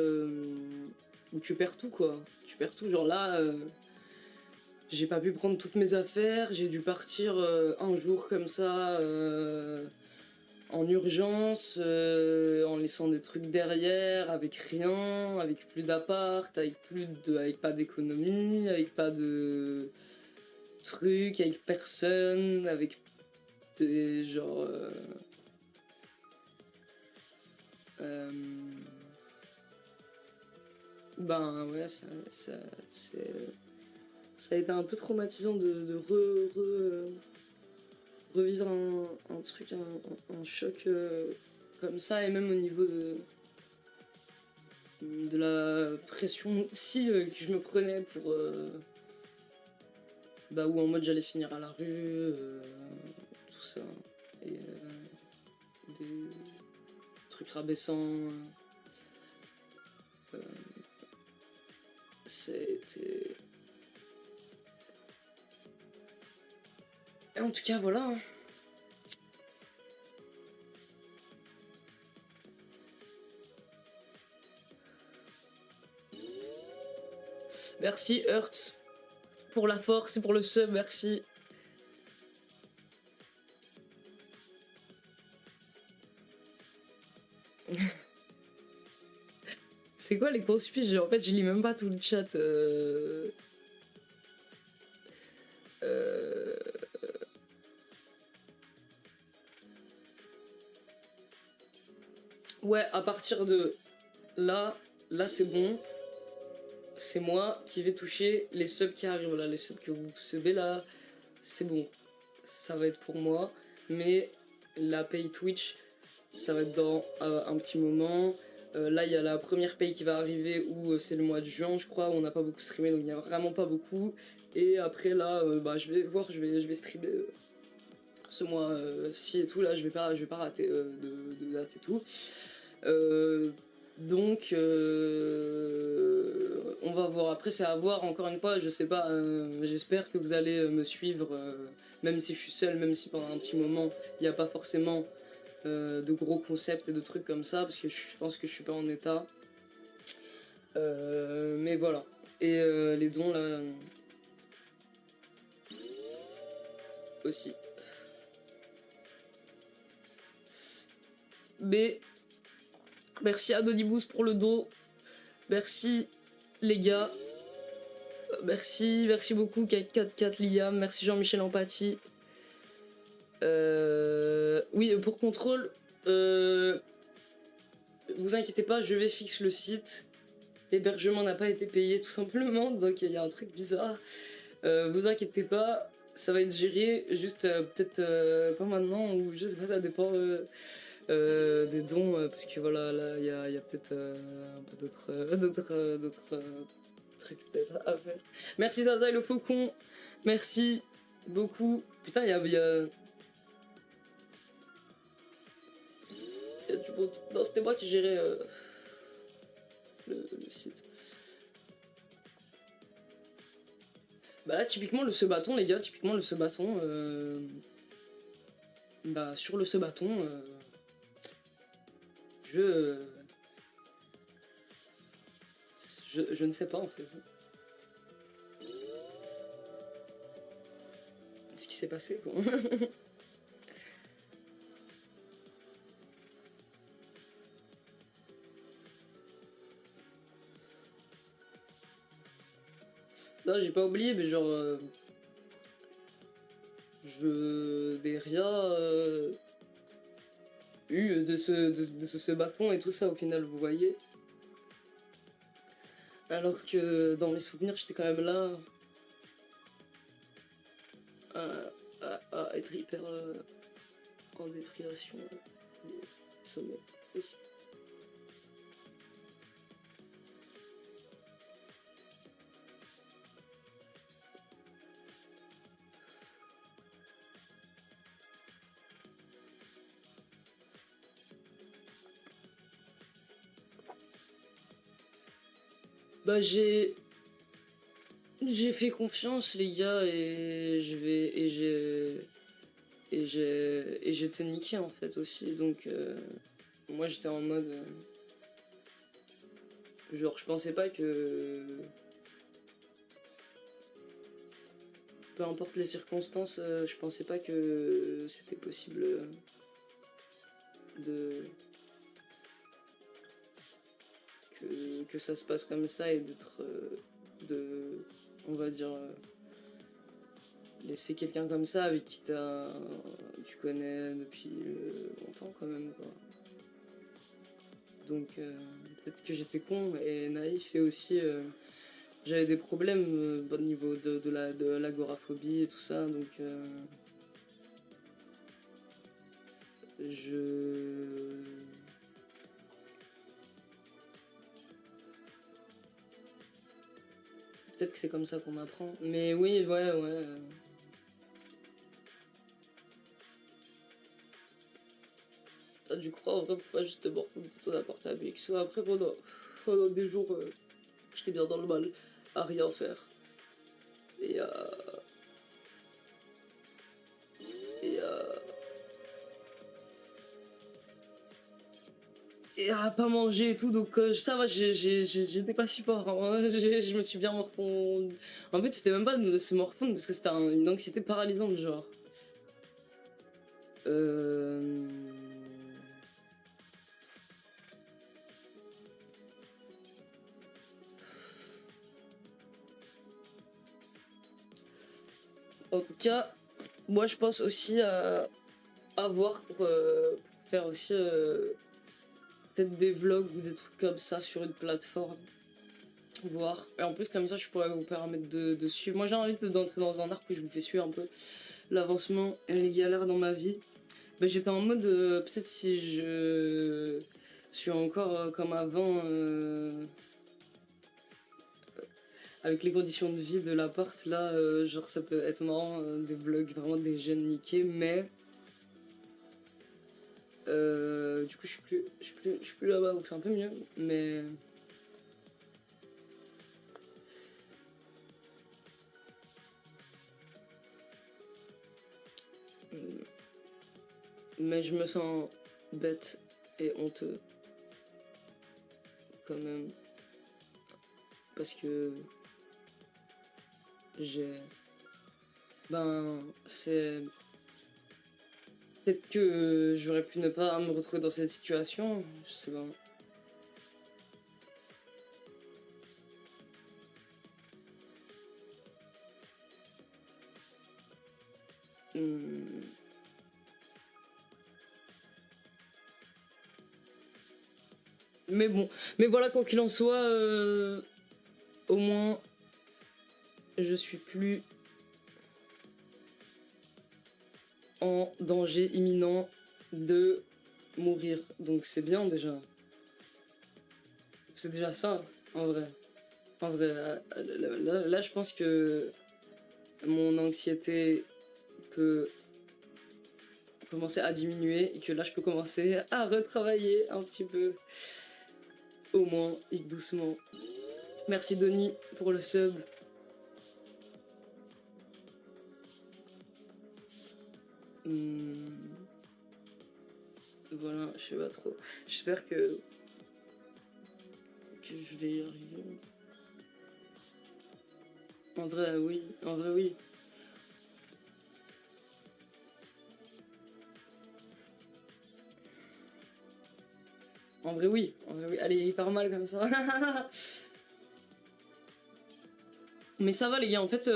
Speaker 1: où tu perds tout quoi, tu perds tout genre là j'ai pas pu prendre toutes mes affaires, j'ai dû partir un jour comme ça en urgence, en laissant des trucs derrière, avec rien, avec plus d'appart, avec pas d'économie, avec pas de trucs, avec personne, avec des genre. Euh, ben ouais, ça a été un peu traumatisant de revivre un truc, un choc comme ça, et même au niveau de la pression aussi que je me prenais pour bah où en mode j'allais finir à la rue tout ça et des trucs rabaissants c'était et en tout cas voilà hein. Merci Hertz pour la force et pour le sub, merci. C'est quoi les conspirations? En fait, je lis même pas tout le chat. Ouais, à partir de là, c'est bon. C'est moi qui vais toucher les subs qui arrivent là, les subs que vous subez là, c'est bon. Ça va être pour moi. Mais la paye Twitch, ça va être dans un petit moment. Là, il y a la première paye qui va arriver où c'est le mois de juin, je crois. On n'a pas beaucoup streamé, donc il n'y a vraiment pas beaucoup. Et après, là, je vais voir, je vais streamer ce mois-ci et tout. Là, je vais pas rater de date et tout. Donc, on va voir. Après, c'est à voir. Encore une fois, je sais pas. J'espère que vous allez me suivre, même si je suis seul, même si pendant un petit moment, il n'y a pas forcément de gros concepts et de trucs comme ça, parce que je pense que je suis pas en état. Mais voilà. Et les dons là aussi. Mais merci à Dodibous pour le dos. Merci les gars. Merci beaucoup 4 Liam. Merci Jean-Michel Empathie. Oui, pour contrôle, vous inquiétez pas, je vais fixer le site. L'hébergement n'a pas été payé tout simplement, donc il y a un truc bizarre. Vous inquiétez pas, ça va être géré, juste peut-être pas maintenant, ou je sais pas, ça dépend des dons, parce que voilà, là il y a peut-être un peu d'autres trucs peut-être à faire. Merci Zaza et le Faucon, merci beaucoup. Putain, il y a du beau... Non, c'était moi qui gérais le site. Bah là, typiquement, le se-bâton, les gars, typiquement, le se-bâton... Bah, sur le se-bâton, je ne sais pas, en fait. Ce qui s'est passé, quoi. Non, j'ai pas oublié, mais genre... je n'ai rien eu de ce bâton et tout ça, au final, vous voyez. Alors que dans mes souvenirs, j'étais quand même là à être hyper en déprivation de sommeil aussi. Bah j'ai fait confiance les gars et j'étais niqué en fait aussi, donc moi j'étais en mode genre je pensais pas que peu importe les circonstances, je pensais pas que c'était possible de que ça se passe comme ça et d'être on va dire laisser quelqu'un comme ça avec qui tu connais depuis longtemps quand même quoi. Donc peut-être que j'étais con et naïf et aussi j'avais des problèmes au niveau de l'agoraphobie et tout ça, donc peut-être que c'est comme ça qu'on m'apprend. Mais oui, ouais. T'as dû croire en vrai pourquoi juste mort de ton apportable et que soit après pendant des jours j'étais bien dans le mal à rien faire. Et et à pas manger et tout, donc ça va, j'étais pas si fort, hein. Je me suis bien morfondu. En fait, c'était même pas de se morfondre parce que c'était une anxiété paralysante, genre. Euh... En tout cas, moi je pense aussi à voir pour faire aussi peut-être des vlogs ou des trucs comme ça sur une plateforme. Voir. Et en plus, comme ça, je pourrais vous permettre de suivre. Moi, j'ai envie d'entrer dans un arc où je me fais suivre un peu l'avancement et les galères dans ma vie. Ben, j'étais en mode, peut-être si je suis encore comme avant, avec les conditions de vie de l'appart, là, genre ça peut être marrant, des vlogs, vraiment des jeunes niqués, mais du coup, je suis plus là-bas, donc c'est un peu mieux, mais. Mais je me sens bête et honteux quand même parce que j'ai c'est peut-être que j'aurais pu ne pas me retrouver dans cette situation, je sais pas. Hmm. Mais bon, mais voilà, quoi qu'il en soit, au moins je suis plus en danger imminent de mourir, donc c'est bien déjà. C'est déjà ça, en vrai. En vrai, là, je pense que mon anxiété peut commencer à diminuer et que là, je peux commencer à retravailler un petit peu. Au moins, et doucement. Merci Donny pour le sub. Voilà, je sais pas trop. J'espère que je vais y arriver. En vrai, oui. En vrai, oui. En vrai, oui. En vrai, oui. Allez, hyper mal comme ça. Mais ça va, les gars. En fait,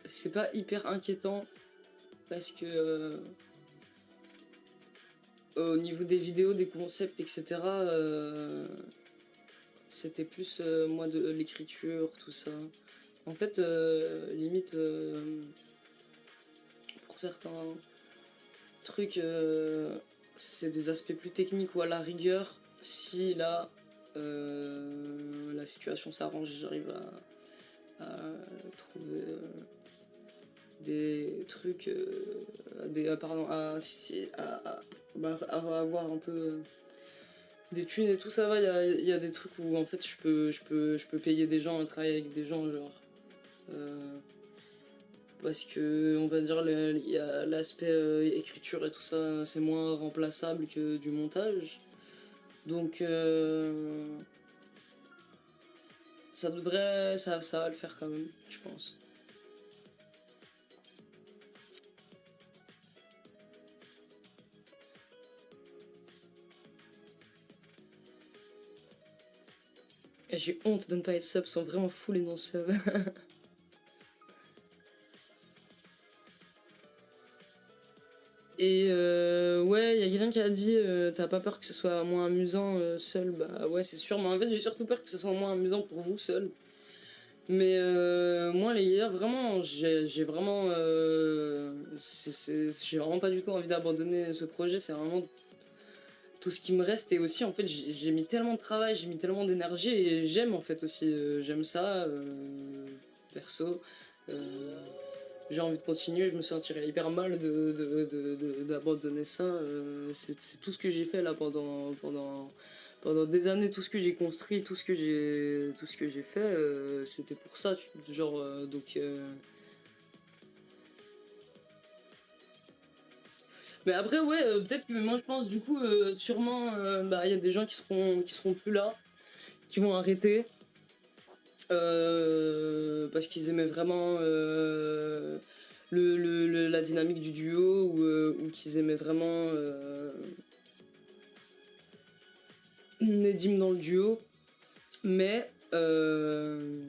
Speaker 1: c'est pas hyper inquiétant. Parce que au niveau des vidéos, des concepts, etc., c'était plus moi de l'écriture, tout ça. En fait, limite, pour certains trucs, c'est des aspects plus techniques ou à la rigueur, si là, la situation s'arrange, j'arrive à trouver des trucs, pardon, à avoir un peu des thunes et tout, ça va, il y a des trucs où en fait je peux payer des gens, travailler avec des gens, genre. Parce que, on va dire, il y a l'aspect écriture et tout ça, c'est moins remplaçable que du montage. Donc, ça va le faire quand même, je pense. Et j'ai honte de ne pas être sub, sont vraiment fous les non-sub. Et ouais, il y a quelqu'un qui a dit t'as pas peur que ce soit moins amusant seul? Bah ouais, c'est sûr, mais en fait j'ai surtout peur que ce soit moins amusant pour vous seul. Mais moi les gars, vraiment, j'ai vraiment j'ai vraiment pas du tout envie d'abandonner ce projet, c'est vraiment tout ce qui me reste. Et aussi en fait j'ai mis tellement de travail, j'ai mis tellement d'énergie et j'aime en fait aussi, j'aime ça perso. Euh, j'ai envie de continuer, je me sentirais hyper mal d'abandonner ça. C'est tout ce que j'ai fait là pendant des années, tout ce que j'ai construit, tout ce que j'ai fait, c'était pour ça, genre, donc. Mais après, ouais, peut-être que moi je pense du coup, sûrement, bah, il y a des gens qui seront plus là, qui vont arrêter. Parce qu'ils aimaient vraiment la dynamique du duo ou qu'ils aimaient vraiment Nedim dans le duo. Mais peut-être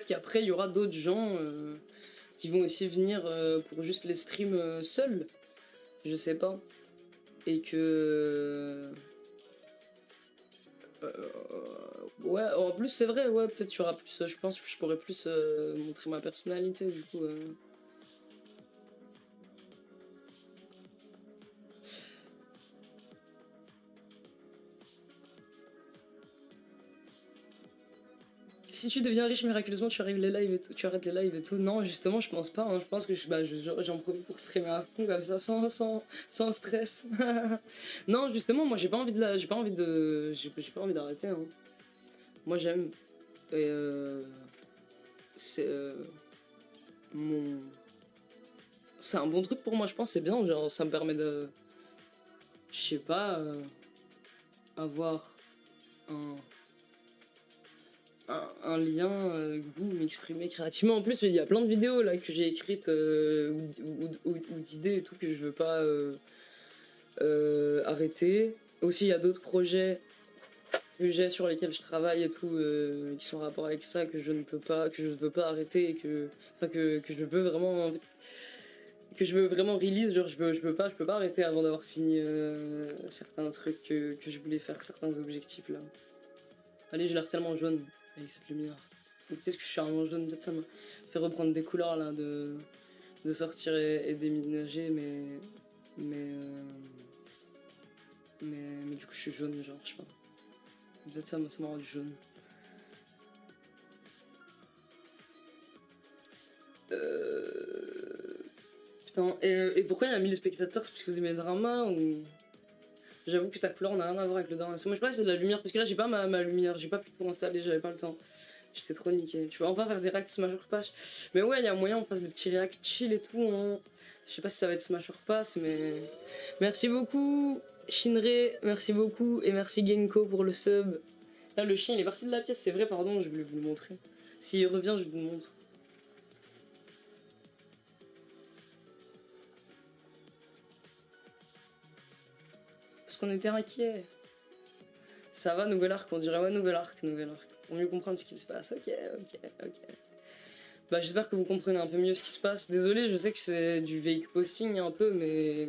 Speaker 1: qu'après il y aura d'autres gens qui vont aussi venir pour juste les streams seuls. Je sais pas. Et que... ouais, en plus c'est vrai, ouais, peut-être tu auras plus, je pense que je pourrais plus montrer ma personnalité du coup. Si tu deviens riche miraculeusement, tu arrives les lives et tout, tu arrêtes les lives et tout. Non, justement, je pense pas. Hein. Je pense que j'en profite pour streamer à fond comme ça, sans stress. Non, justement, moi j'ai pas envie de j'ai pas envie de, j'ai pas envie d'arrêter. Hein. Moi j'aime. Et c'est mon, c'est un bon truc pour moi. Je pense c'est bien. Genre ça me permet de, je sais pas, avoir un un lien avec vous, m'exprimer créativement. En plus, il y a plein de vidéos là que j'ai écrites ou d'idées et tout que je veux pas arrêter. Aussi, il y a d'autres projets que j'ai sur lesquels je travaille et tout qui sont en rapport avec ça que je ne peux pas, que je ne veux pas arrêter et que je veux vraiment release. Genre, je peux pas arrêter avant d'avoir fini certains trucs que je voulais faire, certains objectifs là. Allez, j'ai l'air tellement jaune avec cette lumière. Ou peut-être que je suis un jaune, peut-être ça me fait reprendre des couleurs là de sortir et déménager, mais du coup je suis jaune, genre, je sais pas. Peut-être ça m'a rendu jaune. Putain, et pourquoi il y a 1000 spectateurs? C'est parce que vous aimez le drama ou... J'avoue que ta couleur n'a rien à voir avec le drama. Moi je sais pas, c'est de la lumière, parce que là j'ai pas ma lumière, j'ai pas pu tout installer, j'avais pas le temps. J'étais trop niqué. Tu vas enfin faire des reacts Smash or Pass. Mais ouais, il y a moyen on fasse des petits reacts chill et tout. Hein. Je sais pas si ça va être Smash or Pass, mais... Merci beaucoup Shinre, merci beaucoup. Et merci Genko pour le sub. Là, le chien, il est parti de la pièce, c'est vrai, pardon, je voulais vous le montrer. S'il revient, je vous le montre. Parce qu'on était inquiets. Ça va, nouvel arc, on dirait ouais, nouvel arc. Pour mieux comprendre ce qui se passe. Ok. Bah, j'espère que vous comprenez un peu mieux ce qui se passe. Désolé, je sais que c'est du fake posting un peu, mais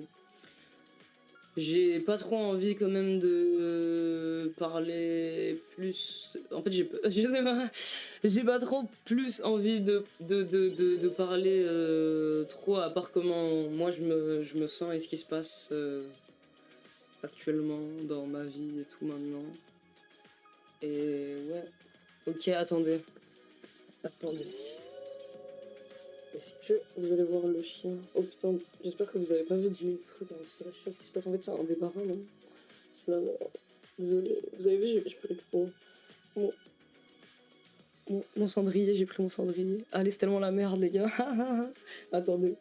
Speaker 1: j'ai pas trop envie quand même de parler plus. En fait, j'ai pas trop plus envie de parler trop, à part comment moi je me sens et ce qui se passe actuellement dans ma vie et tout maintenant. Et ouais. Ok, attendez. Est-ce que vous allez voir le chien? Oh putain, j'espère que vous avez pas vu 10 000 trucs avec ce chien. Ce qui se passe en fait, c'est un débarras, non? C'est la merde. Désolé. Vous avez vu, j'ai pris mon cendrier, j'ai pris mon cendrier. Allez, c'est tellement la merde, les gars. Attendez.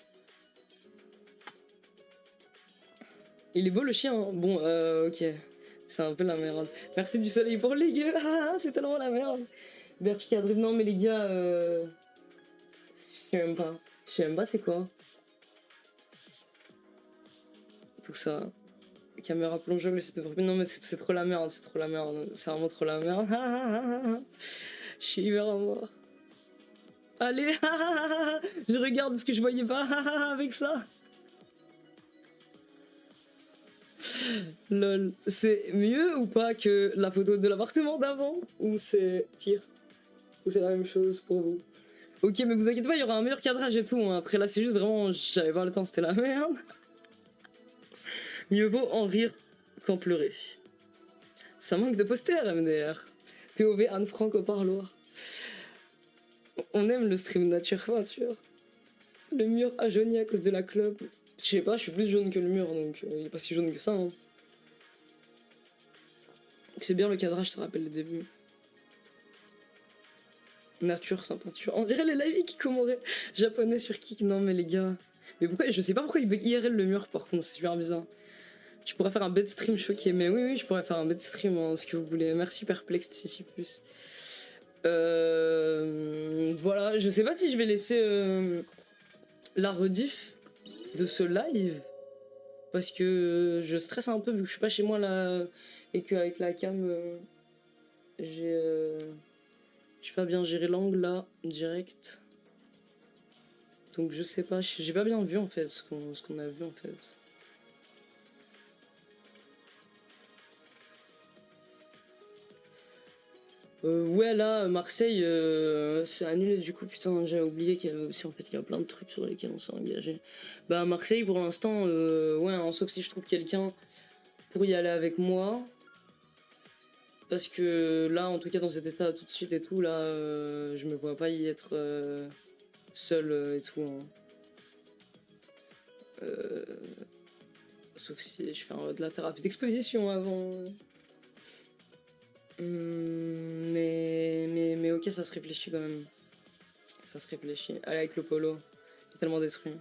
Speaker 1: Il est beau le chien, hein. Bon, ok. C'est un peu la merde. Merci du soleil pour les gars. C'est tellement la merde. Berge cadre. Non, mais les gars, je sais même pas c'est quoi. Tout ça. Caméra plongée, mais c'était non, mais c'est trop la merde, c'est vraiment trop la merde. Je suis hyper à mort. Allez, je regarde parce que je voyais pas avec ça. Lol, c'est mieux ou pas que la photo de l'appartement d'avant? Ou c'est pire? Ou c'est la même chose pour vous? Ok, mais vous inquiétez pas, il y aura un meilleur cadrage et tout. Hein. Après là, c'est juste vraiment, j'avais pas le temps, c'était la merde. Mieux vaut en rire qu'en pleurer. Ça manque de posters, MDR. POV Anne-Franck au parloir. On aime le stream nature peinture. Le mur a jauni à cause de la clope. Je sais pas, je suis plus jaune que le mur, donc il est pas si jaune que ça. Hein. C'est bien le cadrage, ça rappelle le début. Nature sans peinture. On dirait les live Kikomoре japonais sur Kik. Non mais les gars. Mais pourquoi, je sais pas pourquoi il bug IRL le mur, par contre, c'est super bizarre. Je pourrais faire un bed stream choqué, mais oui, je pourrais faire un bed stream, hein, ce que vous voulez. Merci Perplex, si plus. Voilà, je sais pas si je vais laisser la rediff de ce live. Parce que je stresse un peu vu que je suis pas chez moi là et qu'avec la cam, j'ai pas bien géré l'angle là, direct. Donc je sais pas, j'ai pas bien vu en fait ce qu'on a vu en fait. Ouais là, Marseille, c'est annulé du coup, putain j'ai oublié qu'il y avait aussi en fait il y a plein de trucs sur lesquels on s'est engagé. Bah Marseille pour l'instant, ouais, hein, sauf si je trouve quelqu'un pour y aller avec moi. Parce que là, en tout cas, dans cet état tout de suite et tout, là, je me vois pas y être seul et tout. Hein. Sauf si je fais de la thérapie d'exposition avant. Mais ok, ça se réfléchit quand même. Ça se réfléchit. Allez, avec le polo. Tellement détruit.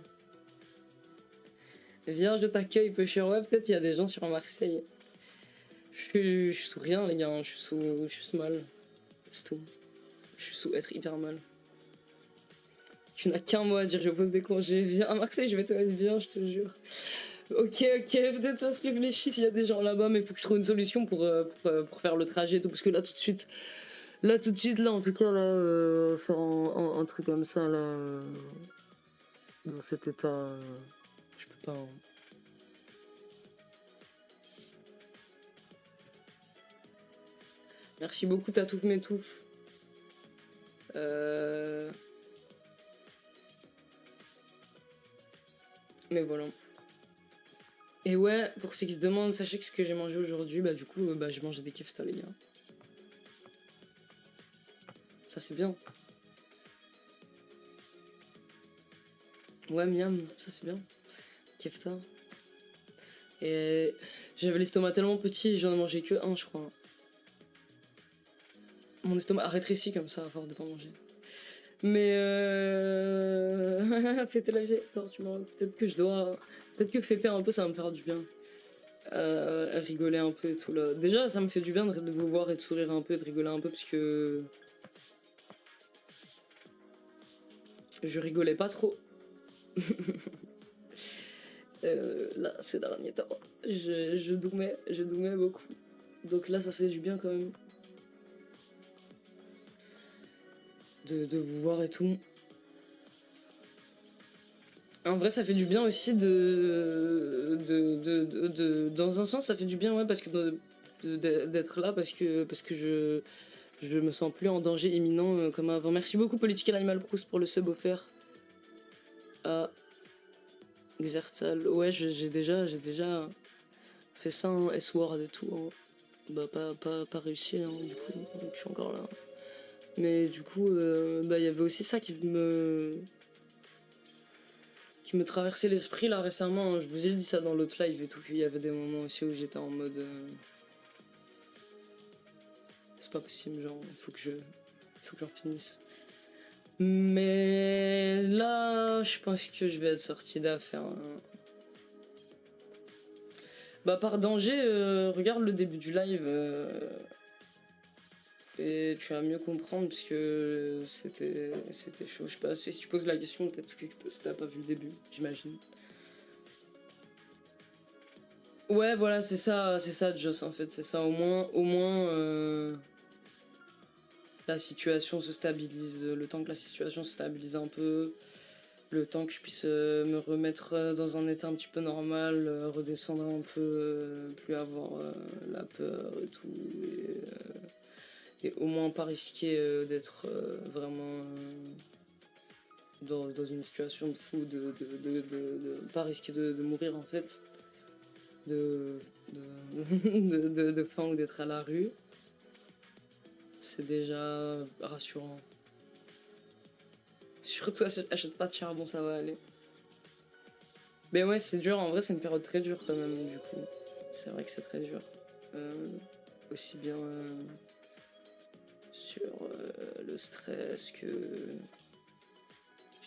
Speaker 1: Vierge de t'accueil, peu cher. Ouais, peut-être il y a des gens sur Marseille. Je suis sous rien, les gars. Je suis sous mal. C'est tout. Je suis sous être hyper mal. Tu n'as qu'un mot à dire, je pose des congés. Viens à Marseille, je vais te mettre bien, je te jure. Ok, peut-être ça se réfléchit s'il y a des gens là-bas, mais il faut que je trouve une solution pour faire le trajet et tout. Parce que là, tout de suite, là, en tout cas, là, faire un truc comme ça, là, dans cet état, je peux pas. Hein. Merci beaucoup, t'as tout m'étouffe. Mais voilà. Et ouais, pour ceux qui se demandent, sachez que ce que j'ai mangé aujourd'hui, bah du coup, j'ai mangé des keftas, les gars. Ça, c'est bien. Ouais, miam, ça, c'est bien. Kefta. Et j'avais l'estomac tellement petit, j'en ai mangé que un, je crois. Mon estomac a rétréci comme ça, à force de pas manger. Mais fêter la vie, attends, peut-être que je dois... Peut-être que fêter un peu, ça va me faire du bien. Rigoler un peu et tout là. Déjà, ça me fait du bien de vous voir et de sourire un peu et de rigoler un peu parce que... Je rigolais pas trop. Là, ces derniers temps, je doumais beaucoup. Donc là, ça fait du bien quand même. De vous voir et tout. En vrai, ça fait du bien aussi dans un sens, ça fait du bien, ouais, parce que d'être là, parce que je me sens plus en danger imminent comme avant. Merci beaucoup, Political Animal Proust, pour le sub offert à Xertal. Ouais, j'ai déjà fait ça, hein, S-Word et tout. Hein. Bah, pas réussi, hein, du coup, donc je suis encore là. Mais du coup, il y avait aussi ça qui me traversait l'esprit là récemment. Hein. Je vous ai dit ça dans l'autre live et tout, qu'il y avait des moments aussi où j'étais en mode... C'est pas possible, genre, il faut que j'en finisse. Mais là, je pense que je vais être sorti d'affaire. Hein. Bah par danger, regarde le début du live et tu vas mieux comprendre parce que c'était chaud. Je sais pas, si tu poses la question, peut-être que t'as pas vu le début, j'imagine. Ouais, voilà, c'est ça, Joss, en fait, c'est ça. Au moins, la situation se stabilise, le temps que la situation se stabilise un peu, le temps que je puisse me remettre dans un état un petit peu normal, redescendre un peu, plus avoir la peur et tout, et au moins pas risquer d'être vraiment dans une situation de fou, de pas risquer de mourir en fait, de faim ou d'être à la rue. C'est déjà rassurant. Surtout achète pas de charbon, ça va aller. Mais ouais, c'est dur, en vrai c'est une période très dure quand même du coup. C'est vrai que c'est très dur. Aussi bien sur le stress que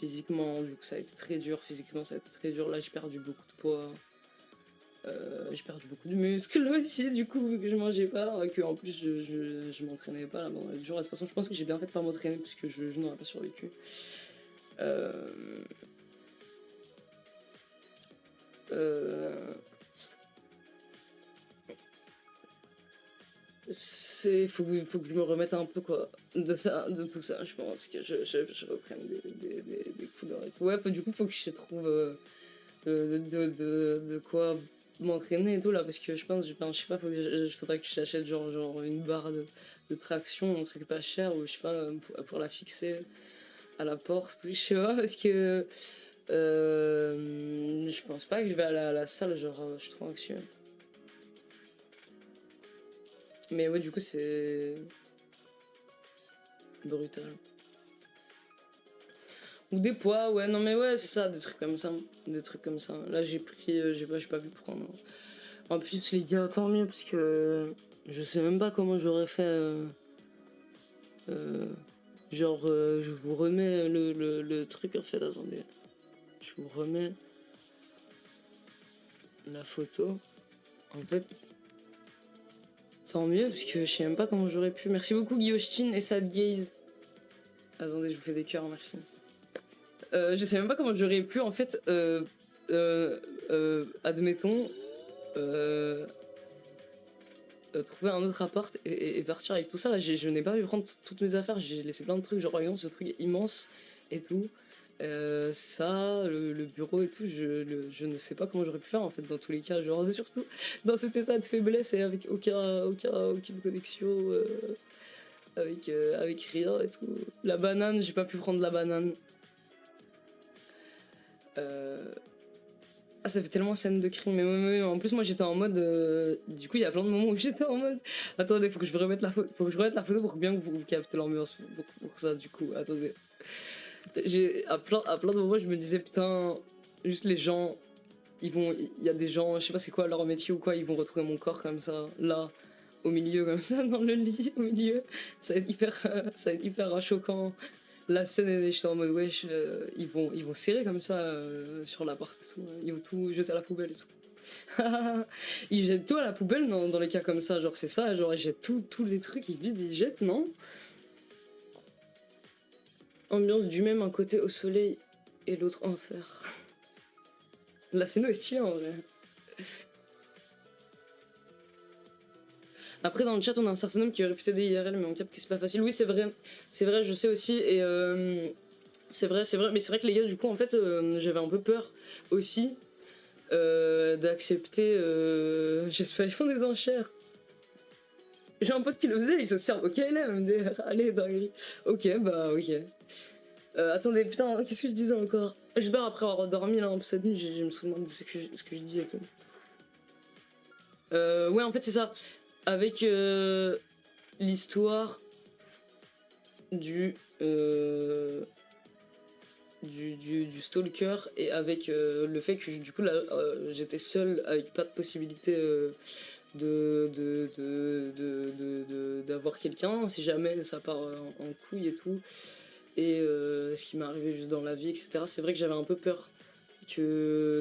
Speaker 1: physiquement, du coup ça a été très dur, physiquement ça a été très dur, là j'ai perdu beaucoup de poids, j'ai perdu beaucoup de muscles aussi du coup vu que je mangeais pas, que en plus je m'entraînais pas là pendant les jours, et de toute façon je pense que j'ai bien fait de pas m'entraîner puisque je n'aurais pas survécu. Faut que je me remette un peu quoi de tout ça, je pense que je reprenne des couleurs et tout. Ouais, du coup faut que je trouve de quoi m'entraîner et tout là, parce que je pense, enfin, je sais pas, faudrait que j'achète genre une barre de traction, un truc pas cher, ou je sais pas, pour la fixer à la porte, oui, je sais pas, parce que je pense pas que je vais aller à la salle, genre je suis trop anxieux. Mais ouais, du coup, c'est brutal. Ou des poids, ouais, non mais ouais, c'est ça, des trucs comme ça. Des trucs comme ça. Là, j'ai pris, j'ai pas pu prendre. En plus, les gars, tant mieux, parce que je sais même pas comment j'aurais fait. Je vous remets le truc en fait, attendez. Je vous remets la photo. En fait, tant mieux, parce que je sais même pas comment j'aurais pu. Merci beaucoup, Guillaume et Sad Gaze. Attendez, je vous fais des cœurs, merci. Je sais même pas comment j'aurais pu, en fait, admettons, trouver un autre appart et partir avec tout ça. Là, je n'ai pas pu prendre toutes mes affaires, j'ai laissé plein de trucs, genre par exemple ce truc immense et tout. Ça, le bureau et tout, je ne sais pas comment j'aurais pu faire en fait dans tous les cas, genre surtout dans cet état de faiblesse et avec aucune connexion, avec rien et tout. La banane, j'ai pas pu prendre la banane. Ah, ça fait tellement scène de crime, mais en plus moi j'étais en mode, du coup il y a plein de moments où j'étais en mode, attendez, faut que je remette la photo, pour bien que vous captez l'ambiance pour ça, du coup, attendez. À plein de moments je me disais putain, juste les gens, il y a des gens, je sais pas c'est quoi leur métier ou quoi, ils vont retrouver mon corps comme ça, là, au milieu comme ça, dans le lit, au milieu, ça va être hyper choquant. La scène, j'étais en mode wesh, ils vont serrer comme ça sur la porte et tout, ils vont tout jeter à la poubelle et tout. Ils jettent tout à la poubelle dans les cas comme ça, genre c'est ça, genre ils jettent tous les trucs, ils vident, ils jettent, non? Ambiance du même, un côté au soleil et l'autre enfer. La scène est stylée en vrai. Après, dans le chat, on a un certain nombre qui est réputé des IRL, mais on capte que c'est pas facile. Oui, c'est vrai, je sais aussi. Et c'est vrai, mais c'est vrai que les gars, du coup, en fait, j'avais un peu peur aussi d'accepter. J'espère qu'ils font des enchères. J'ai un pote qui le faisait, il se sert au KLM, allez, dinguerie. Ok, bah, ok. Attendez, putain, qu'est-ce que je disais encore? J'espère après avoir dormi là un peu cette nuit, je me souviens de ce que je dis et tout. Ouais, en fait, c'est ça. Avec l'histoire du stalker et avec le fait que du coup là j'étais seule avec pas de possibilité d'avoir quelqu'un si jamais ça part en couille et tout, et ce qui m'est arrivé juste dans la vie, etc. C'est vrai que j'avais un peu peur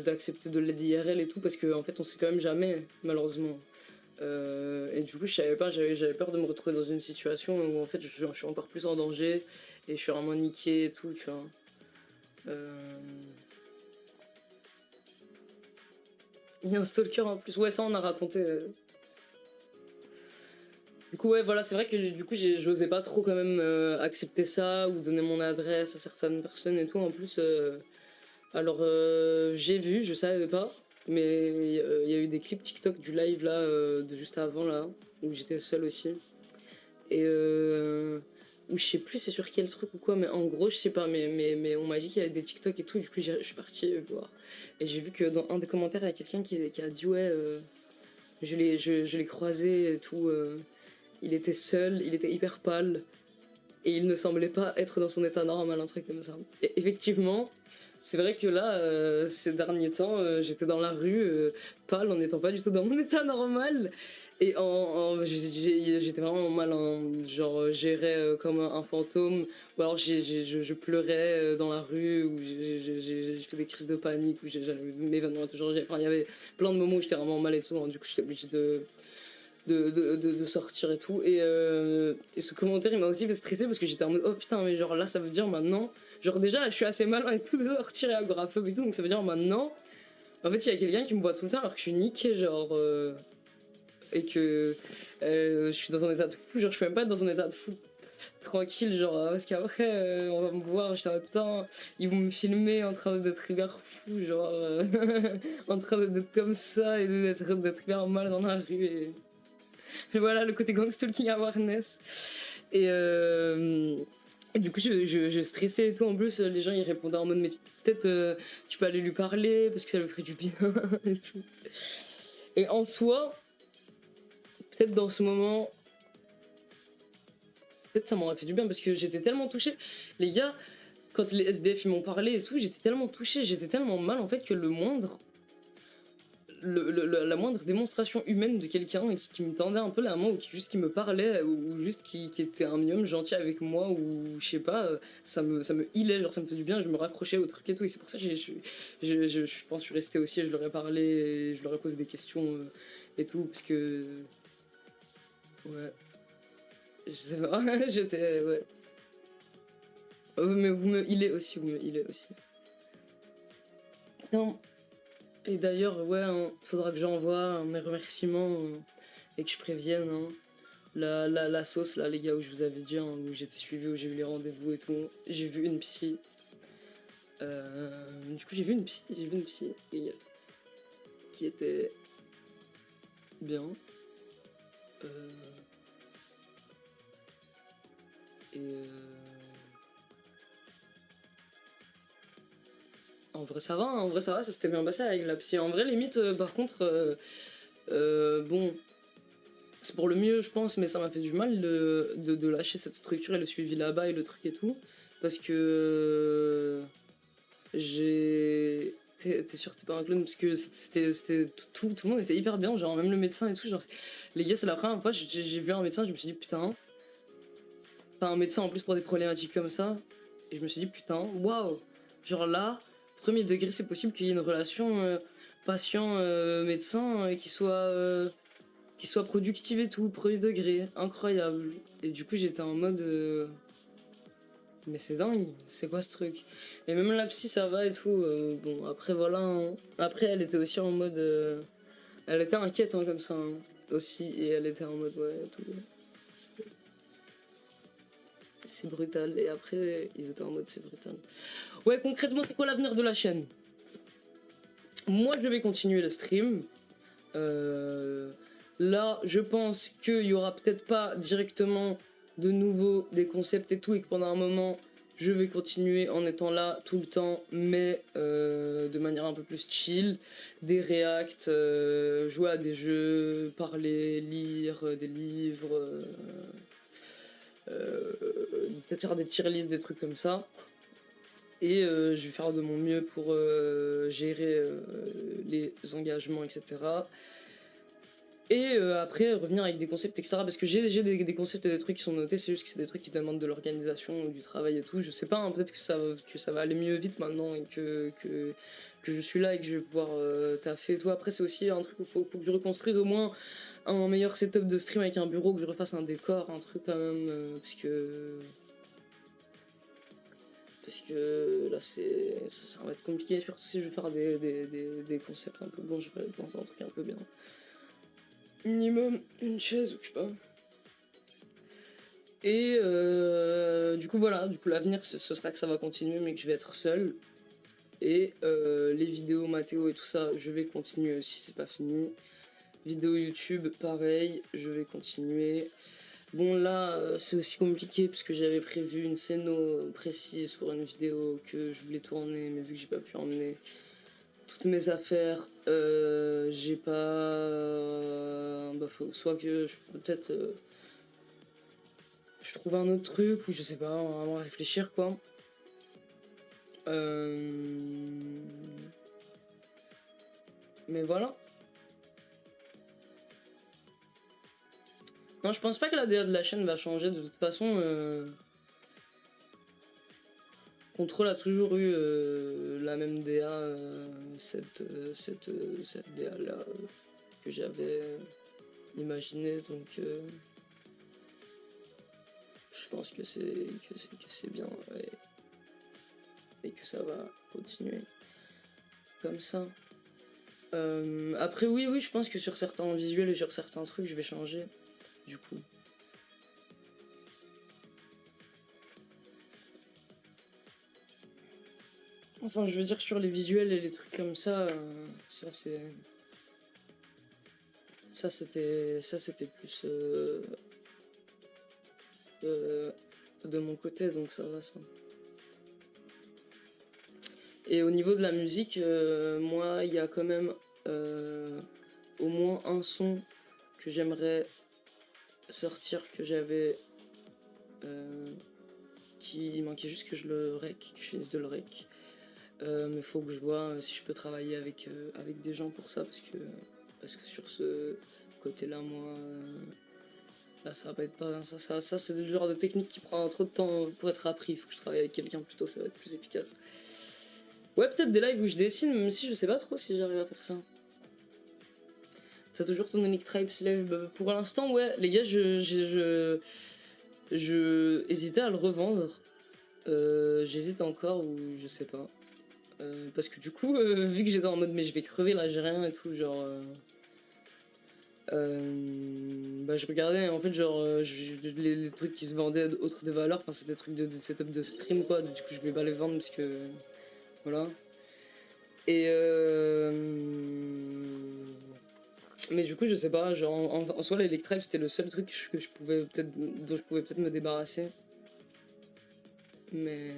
Speaker 1: d'accepter de l'aide IRL et tout, parce qu'en fait on sait quand même jamais, malheureusement. Et du coup, je savais pas, j'avais peur de me retrouver dans une situation où en fait je suis encore plus en danger et je suis vraiment niqué et tout, tu vois. Il y a un stalker en plus, ouais, ça on a raconté. Du coup, ouais, voilà, c'est vrai que du coup, j'osais pas trop quand même accepter ça ou donner mon adresse à certaines personnes et tout. En plus, alors j'ai vu, je savais pas, mais il y a eu des clips TikTok du live là, de juste avant là, où j'étais seule aussi. Et ou je sais plus c'est sur quel truc ou quoi, mais en gros je sais pas, mais on m'a dit qu'il y avait des TikTok et tout, du coup je suis partie voir. Et j'ai vu que dans un des commentaires il y a quelqu'un qui a dit ouais, je l'ai croisé et tout, il était seul, il était hyper pâle et il ne semblait pas être dans son état normal, un truc comme ça. Et effectivement, c'est vrai que là, ces derniers temps, j'étais dans la rue, pâle, en n'étant pas du tout dans mon état normal. Et j'étais vraiment mal, hein. Genre, j'errais comme un fantôme, ou alors je pleurais dans la rue, ou j'ai fait des crises de panique, ou j'avais m'évanouir toujours. Enfin, il y avait plein de moments où j'étais vraiment mal et tout, hein. Du coup, j'étais obligée de sortir et tout. Et ce commentaire, il m'a aussi fait stresser parce que j'étais en mode, oh putain, mais genre là, ça veut dire maintenant. Genre, déjà, là, je suis assez malin et tout, de sortir et agoraphobe et tout, donc ça veut dire maintenant. En fait, il y a quelqu'un qui me voit tout le temps alors que je suis niquée, genre. Et que je suis dans un état de fou, genre, je peux même pas être dans un état de fou tranquille, genre, parce qu'après, on va me voir, j'étais en mode, putain, ils vont me filmer en train d'être hyper fou, genre, en train d'être comme ça et d'être hyper mal dans la rue. Et voilà, le côté gangstalking awareness. Et du coup, je stressais et tout. En plus, les gens ils répondaient en mode, mais peut-être tu peux aller lui parler parce que ça lui ferait du bien et tout. Et en soi, peut-être dans ce moment, peut-être ça m'aurait fait du bien parce que j'étais tellement touchée. Les gars, quand les SDF ils m'ont parlé et tout, j'étais tellement touchée, j'étais tellement mal en fait que la moindre démonstration humaine de quelqu'un qui me tendait un peu la main ou juste qui me parlait ou juste qui était un minimum gentil avec moi ou je sais pas, ça me healait, genre ça me faisait du bien, je me raccrochais au truc et tout. Et c'est pour ça que je pense que je suis resté aussi et je leur ai parlé et je leur ai posé des questions et tout parce que ouais, je sais pas, j'étais ouais. Mais vous me healez aussi, vous me healez aussi. Non. Et d'ailleurs, ouais, hein, faudra que j'envoie mes remerciements et que je prévienne hein, la sauce, là, les gars, où je vous avais dit, hein, où j'étais suivi, où j'ai eu les rendez-vous et tout. J'ai vu une psy. Du coup, j'ai vu une psy, les gars, qui était bien. Euh, et en vrai, ça va, hein, en vrai, ça va, ça s'était bien passé avec la psy. En vrai, limite, par contre, bon. C'est pour le mieux, je pense, mais ça m'a fait du mal de lâcher cette structure et le suivi là-bas et le truc et tout. Parce que j'ai. T'es sûr, t'es pas un clown? Parce que c'était tout le monde était hyper bien, genre même le médecin et tout. Genre, les gars, c'est la première fois j'ai vu un médecin, je me suis dit putain, pas un médecin en plus pour des problématiques comme ça. Et je me suis dit putain, waouh, genre là, premier degré, c'est possible qu'il y ait une relation patient-médecin qui soit productive et tout, premier degré, incroyable. Et du coup, j'étais en mode. Mais c'est dingue, c'est quoi ce truc? Et même la psy, ça va et tout. Bon, après, voilà. Hein. Après, elle était aussi en mode. Elle était inquiète, hein, comme ça, hein, aussi. Et elle était en mode, ouais, tout. C'est brutal. Et après, ils étaient en mode, c'est brutal. Ouais, concrètement, c'est quoi l'avenir de la chaîne? Moi, je vais continuer le stream. Là, je pense qu'il y aura peut-être pas directement de nouveau des concepts et tout, et que pendant un moment, je vais continuer en étant là tout le temps, mais de manière un peu plus chill. Des reacts, jouer à des jeux, parler, lire des livres, peut-être faire des tier lists, des trucs comme ça. Et je vais faire de mon mieux pour gérer les engagements, etc. Et après revenir avec des concepts, etc. Parce que j'ai des concepts et des trucs qui sont notés, c'est juste que c'est des trucs qui demandent de l'organisation, du travail et tout. Je sais pas, hein, peut-être que ça va aller mieux vite maintenant et que je suis là et que je vais pouvoir taffer et tout. Après, c'est aussi un truc où faut que je reconstruise au moins un meilleur setup de stream avec un bureau, que je refasse un décor, un truc quand même. Parce que là, ça va être compliqué, surtout si je veux faire des concepts un peu bons, je vais penser à un truc un peu bien. Minimum une chaise ou je sais pas. Et du coup voilà, du coup l'avenir ce sera que ça va continuer mais que je vais être seul. Et les vidéos Mathéo et tout ça, je vais continuer aussi, c'est pas fini. Vidéo YouTube, pareil, je vais continuer. Bon là, c'est aussi compliqué parce que j'avais prévu une scéno précise pour une vidéo que je voulais tourner, mais vu que j'ai pas pu emmener toutes mes affaires, j'ai pas. Bah, soit que peut-être je trouve un autre truc ou je sais pas, on va réfléchir quoi. Euh, Mais voilà. Non, je pense pas que la DA de la chaîne va changer. De toute façon, Control a toujours eu la même DA, cette DA là que j'avais imaginé. Donc, je pense que c'est bien et que ça va continuer comme ça. Après, oui, je pense que sur certains visuels et sur certains trucs, je vais changer. Du coup. Enfin, je veux dire, sur les visuels et les trucs comme ça, ça c'est. Ça c'était plus de mon côté, donc ça va ça. Et au niveau de la musique, moi, il y a quand même au moins un son que j'aimerais sortir, que j'avais qui manquait juste que je le rec, que je finisse de le rec. Mais faut que je vois si je peux travailler avec des gens pour ça, parce que sur ce côté-là, moi, là, ça va être pas ça c'est le genre de technique qui prend trop de temps pour être appris. Il faut que je travaille avec quelqu'un plutôt, ça va être plus efficace. Ouais, peut-être des lives où je dessine, même si je sais pas trop si j'arrive à faire ça. T'as toujours ton Unique Tribe Slave? Pour l'instant, ouais, les gars, je hésitais à le revendre. J'hésite encore ou je sais pas. Parce que du coup, vu que j'étais en mode mais je vais crever là, j'ai rien et tout, genre. Bah, je regardais en fait, genre, les trucs qui se vendaient autres de valeur, enfin, c'est des trucs de setup de stream quoi, du coup, je vais pas les vendre parce que. Voilà. Et mais du coup, je sais pas, genre en soi, l'Electribe c'était le seul truc que je pouvais peut-être dont je pouvais peut-être me débarrasser. Mais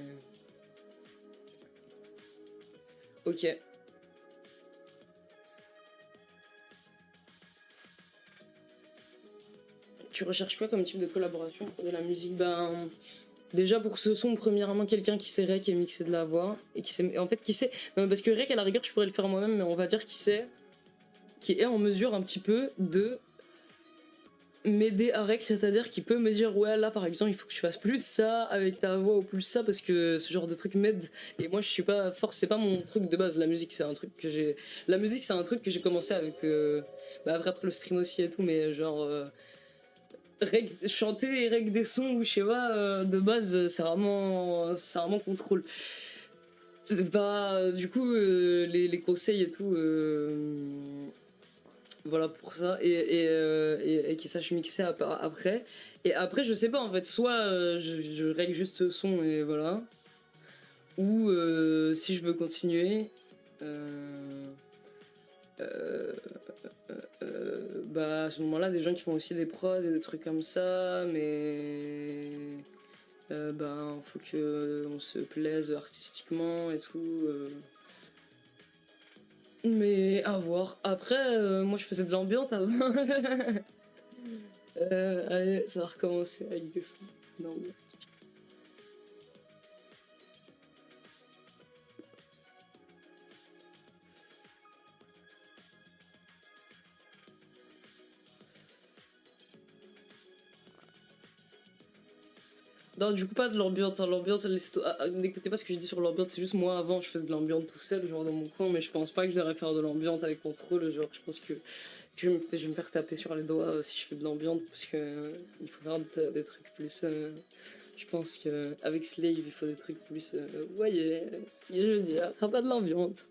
Speaker 1: ok. Tu recherches quoi comme type de collaboration pour de la musique? Ben déjà pour ce son, premièrement quelqu'un qui sait rec et mixer de la voix et qui sait en fait qui sait. Non, parce que rec à la rigueur je pourrais le faire moi-même, mais on va dire qui est en mesure un petit peu de m'aider à rec, c'est-à-dire qu'il peut me dire ouais là par exemple il faut que tu fasses plus ça avec ta voix ou plus ça parce que ce genre de truc m'aide et moi je suis pas force, c'est pas mon truc de base. La musique c'est un truc que j'ai commencé avec bah après le stream aussi et tout, mais genre chanter et rec des sons ou je sais pas, de base c'est vraiment contrôle. C'est pas du coup les conseils et tout voilà pour ça et qui sache mixer après. Et après je sais pas en fait, soit je règle juste son et voilà, ou si je veux continuer euh, bah à ce moment là des gens qui font aussi des prods et des trucs comme ça, mais ben faut que on se plaise artistiquement et tout mais à voir. Après moi je faisais de l'ambiance avant. Allez, ça va recommencer avec des sons. Non, mais... Non, du coup, pas de l'ambiance. Hein. L'ambiance, n'écoutez pas ce que je dis sur l'ambiance, c'est juste moi avant, je faisais de l'ambiance tout seul, genre dans mon coin, mais je pense pas que je devrais faire de l'ambiance avec contrôle. Genre, je pense que je vais me faire taper sur les doigts si je fais de l'ambiance, parce que il faut faire des trucs plus. Je pense qu'avec Slave, il faut des trucs plus. Voyez, si je veux dire, fera pas de l'ambiance.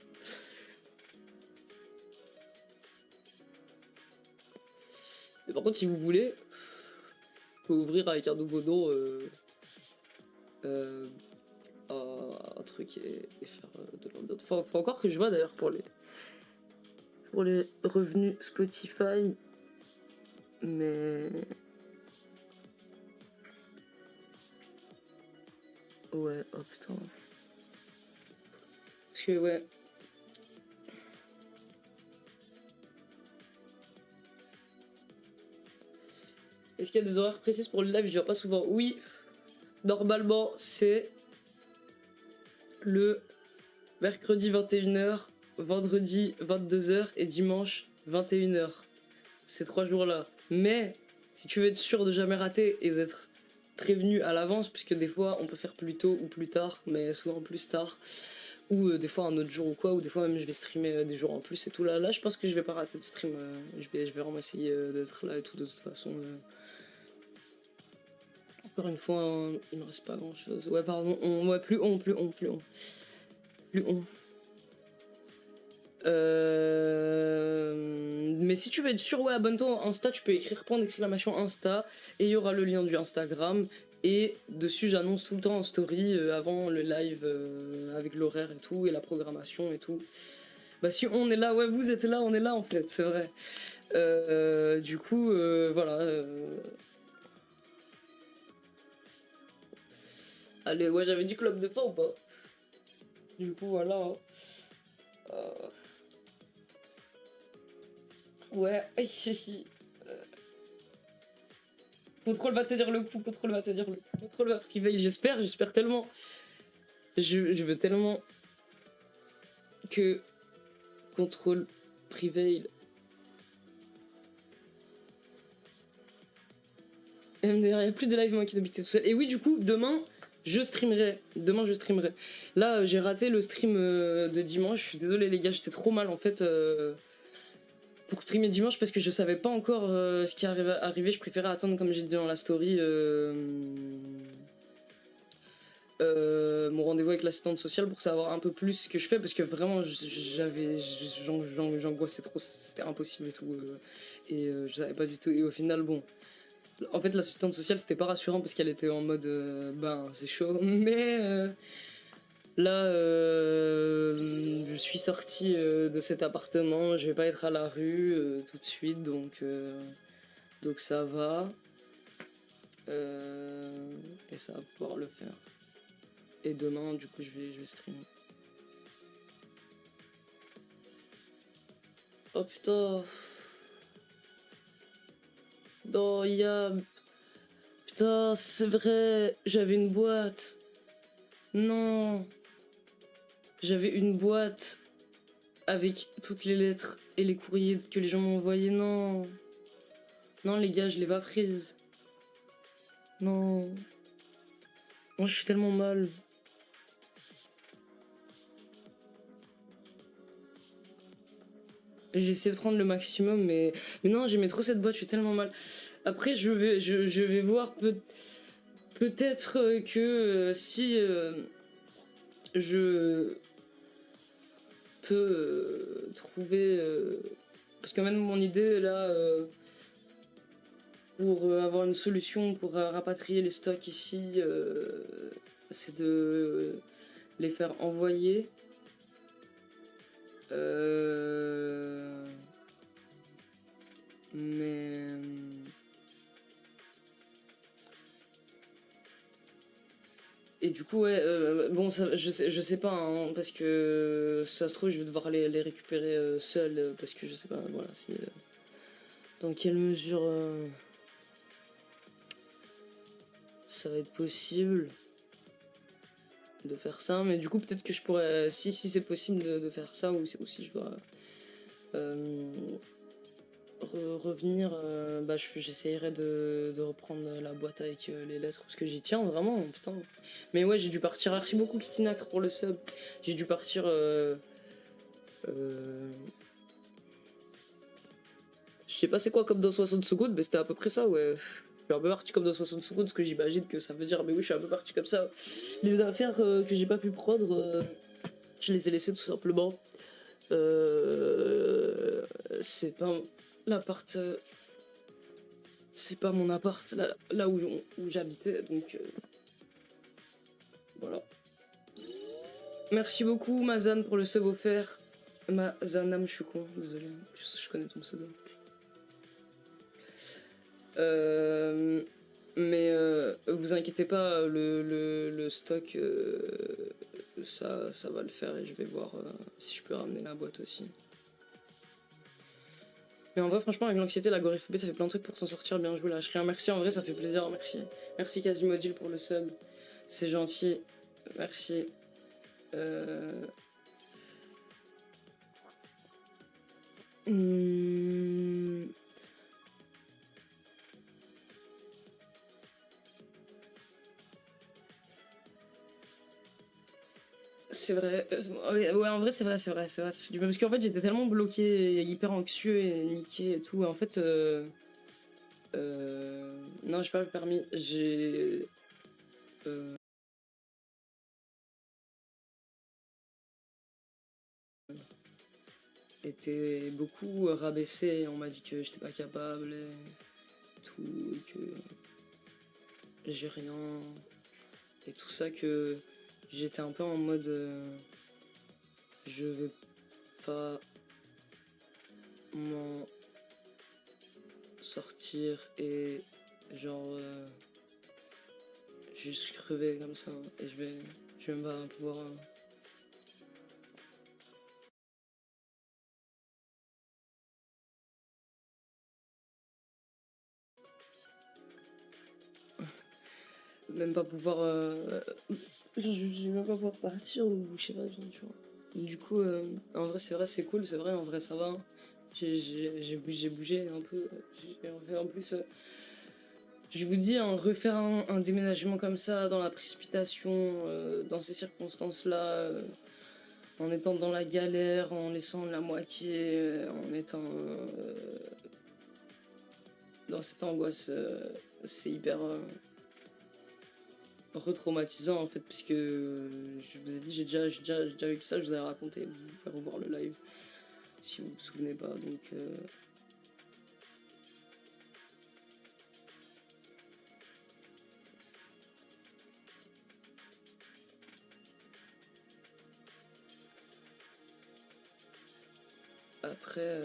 Speaker 1: Mais par contre, si vous voulez, vous pouvez ouvrir avec un nouveau nom. Euh, un truc et faire de l'ambiance. Faut encore que je vois d'ailleurs pour les revenus Spotify, mais ouais, oh putain. Parce que ouais. Est-ce qu'il y a des horaires précises pour le live? Je viens pas souvent. Oui, normalement c'est le mercredi 21h, vendredi 22h et dimanche 21h. Ces 3 jours-là. Mais si tu veux être sûr de jamais rater et d'être prévenu à l'avance, puisque des fois on peut faire plus tôt ou plus tard, mais souvent plus tard, ou des fois un autre jour ou quoi, ou des fois même je vais streamer des jours en plus et tout. Là je pense que je vais pas rater de stream, je vais vraiment essayer d'être là et tout de toute façon. Encore une fois, hein, il me reste pas grand chose. Ouais, pardon, plus on. Mais si tu veux être sûr, ouais, abonne-toi Insta, tu peux écrire point d'exclamation Insta et il y aura le lien du Instagram. Et dessus, j'annonce tout le temps en story avant le live avec l'horaire et tout, et la programmation et tout. Bah, si on est là, ouais, vous êtes là, on est là en fait, c'est vrai. Du coup, voilà. Allez, ouais, j'avais dit club de fin ou pas? Du coup, voilà. Ouais, contrôle va te dire le coup, contrôle va te dire le coup, contrôle va qui veille, j'espère tellement. Je veux tellement que contrôle prevail. MDR, il n'y a plus de live moi qui d'habiter tout seul. Et oui, du coup, demain je streamerai. Là, j'ai raté le stream de dimanche. Je suis désolée les gars, j'étais trop mal en fait pour streamer dimanche parce que je savais pas encore ce qui arrivait. Je préférais attendre, comme j'ai dit dans la story, mon rendez-vous avec l'assistante sociale pour savoir un peu plus ce que je fais parce que vraiment j'angoissais trop, c'était impossible et tout. Je savais pas du tout. Et au final, bon. En fait, l'assistante sociale, c'était pas rassurant parce qu'elle était en mode ben, c'est chaud. Mais là, je suis sortie de cet appartement. Je vais pas être à la rue tout de suite, donc ça va. Et ça va pouvoir le faire. Et demain, du coup, je vais streamer. Oh putain. Non, il y a... Putain, c'est vrai, j'avais une boîte. Non. J'avais une boîte avec toutes les lettres et les courriers que les gens m'ont envoyés. Non. Non, les gars, je l'ai pas prise. Non. Moi, je suis tellement mal. J'ai essayé de prendre le maximum, mais non, j'aimais trop cette boîte, je suis tellement mal. Après, je vais voir peut-être que si je peux trouver... parce que même mon idée, là, pour avoir une solution pour rapatrier les stocks ici, c'est de les faire envoyer. Mais... Et du coup, ouais, bon, ça, je sais pas, hein, parce que ça se trouve, je vais devoir les récupérer seul, parce que je sais pas, voilà, si... dans quelle mesure ça va être possible de faire ça, mais du coup, peut-être que je pourrais, si c'est possible de faire ça, ou si je dois revenir, bah j'essayerai de reprendre la boîte avec les lettres parce que j'y tiens vraiment, putain. Mais ouais, j'ai dû partir. Merci beaucoup Kittinacre pour le sub. J'ai dû partir. Je sais pas c'est quoi comme dans 60 secondes, mais c'était à peu près ça, ouais. Je suis un peu parti comme dans 60 secondes, ce que j'imagine que ça veut dire, mais oui, je suis un peu parti comme ça. Les affaires que j'ai pas pu prendre, je les ai laissées tout simplement. C'est pas l'appart. C'est pas mon appart, là où j'habitais, donc voilà. Merci beaucoup Mazan pour le sub offert. Mazanam, je suis con, désolé, je connais ton pseudo. Mais vous inquiétez pas, le stock, ça va le faire et je vais voir si je peux ramener la boîte aussi. Mais en vrai, franchement, avec l'anxiété, l'agoraphobie, ça fait plein de trucs pour s'en sortir. Bien joué, lâche rien. Merci, en vrai, ça fait plaisir. Merci. Merci, Quasimodule, pour le sub. C'est gentil. Merci. Euh... hmm, C'est vrai. Ouais, en vrai, c'est vrai, c'est vrai, c'est vrai. Ça fait du bien. Parce qu'en fait, j'étais tellement bloqué, et hyper anxieux et niqué et tout. En fait, non, j'ai pas le permis. J'ai. euh, été beaucoup rabaissé. On m'a dit que j'étais pas capable et tout. Et que j'ai rien. Et tout ça, que j'étais un peu en mode. Je vais pas m'en sortir et genre juste crever comme ça et je vais même pas pouvoir même pas pouvoir je vais même pas pouvoir partir ou je sais pas, tu vois. Du coup en vrai c'est cool, c'est vrai, en vrai ça va, hein. J'ai bougé un peu, j'ai refait en plus je vous dis, hein, refaire un déménagement comme ça dans la précipitation, dans ces circonstances là, en étant dans la galère, en laissant la moitié, en étant dans cette angoisse, c'est hyper retraumatisant en fait, puisque je vous ai dit, j'ai déjà vécu ça, je vous ai raconté, vous faire revoir le live si vous vous souvenez pas. Donc, après.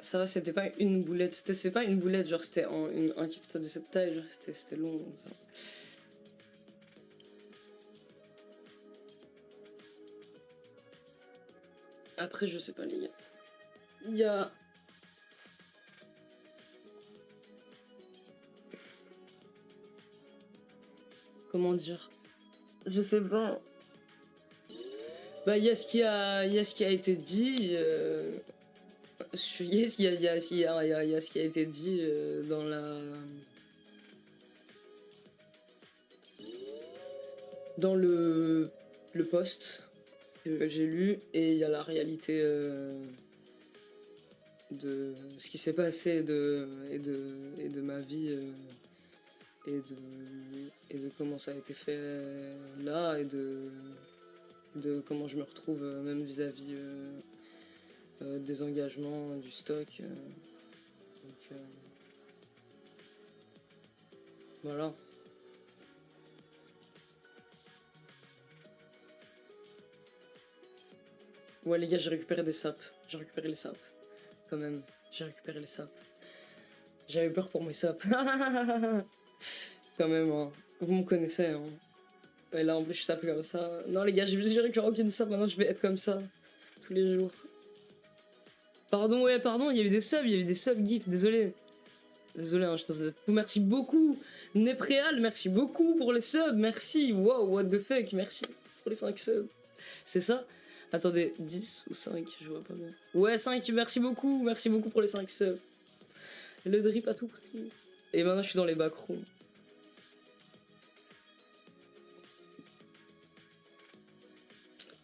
Speaker 1: Ça va, c'était pas une boulette, c'est pas une boulette, genre c'était un kiff de cette taille, genre c'était long comme ça. Après, je sais pas, les gars. Il y a. Comment dire? Je sais pas. Bah, il y a ce qui a été dit. Yes, il y a ce qui a été dit dans dans le post que j'ai lu, et il y a la réalité de ce qui s'est passé et de ma vie et de comment ça a été fait là et de comment je me retrouve même vis-à-vis des engagements, du stock. Donc, voilà. Ouais, les gars, j'ai récupéré des sapes. J'ai récupéré les sapes. Quand même, j'ai récupéré les sapes. J'avais peur pour mes sapes. Quand même, hein. Vous me connaissez, hein. Et là, en plus, je suis sapé comme ça. Non, les gars, j'ai récupéré aucune sape. Maintenant, je vais être comme ça. Tous les jours. Pardon, ouais, pardon, il y avait des subs, il y avait des subs gifs, désolé. Désolé, hein, je t'en fou. Merci beaucoup. Nepréal, merci beaucoup pour les subs. Merci. Wow, what the fuck. Merci pour les 5 subs. C'est ça? Attendez, 10 ou 5, je vois pas bien. Ouais, 5, merci beaucoup. Merci beaucoup pour les 5 subs. Le drip à tout prix. Et maintenant, je suis dans les backrooms.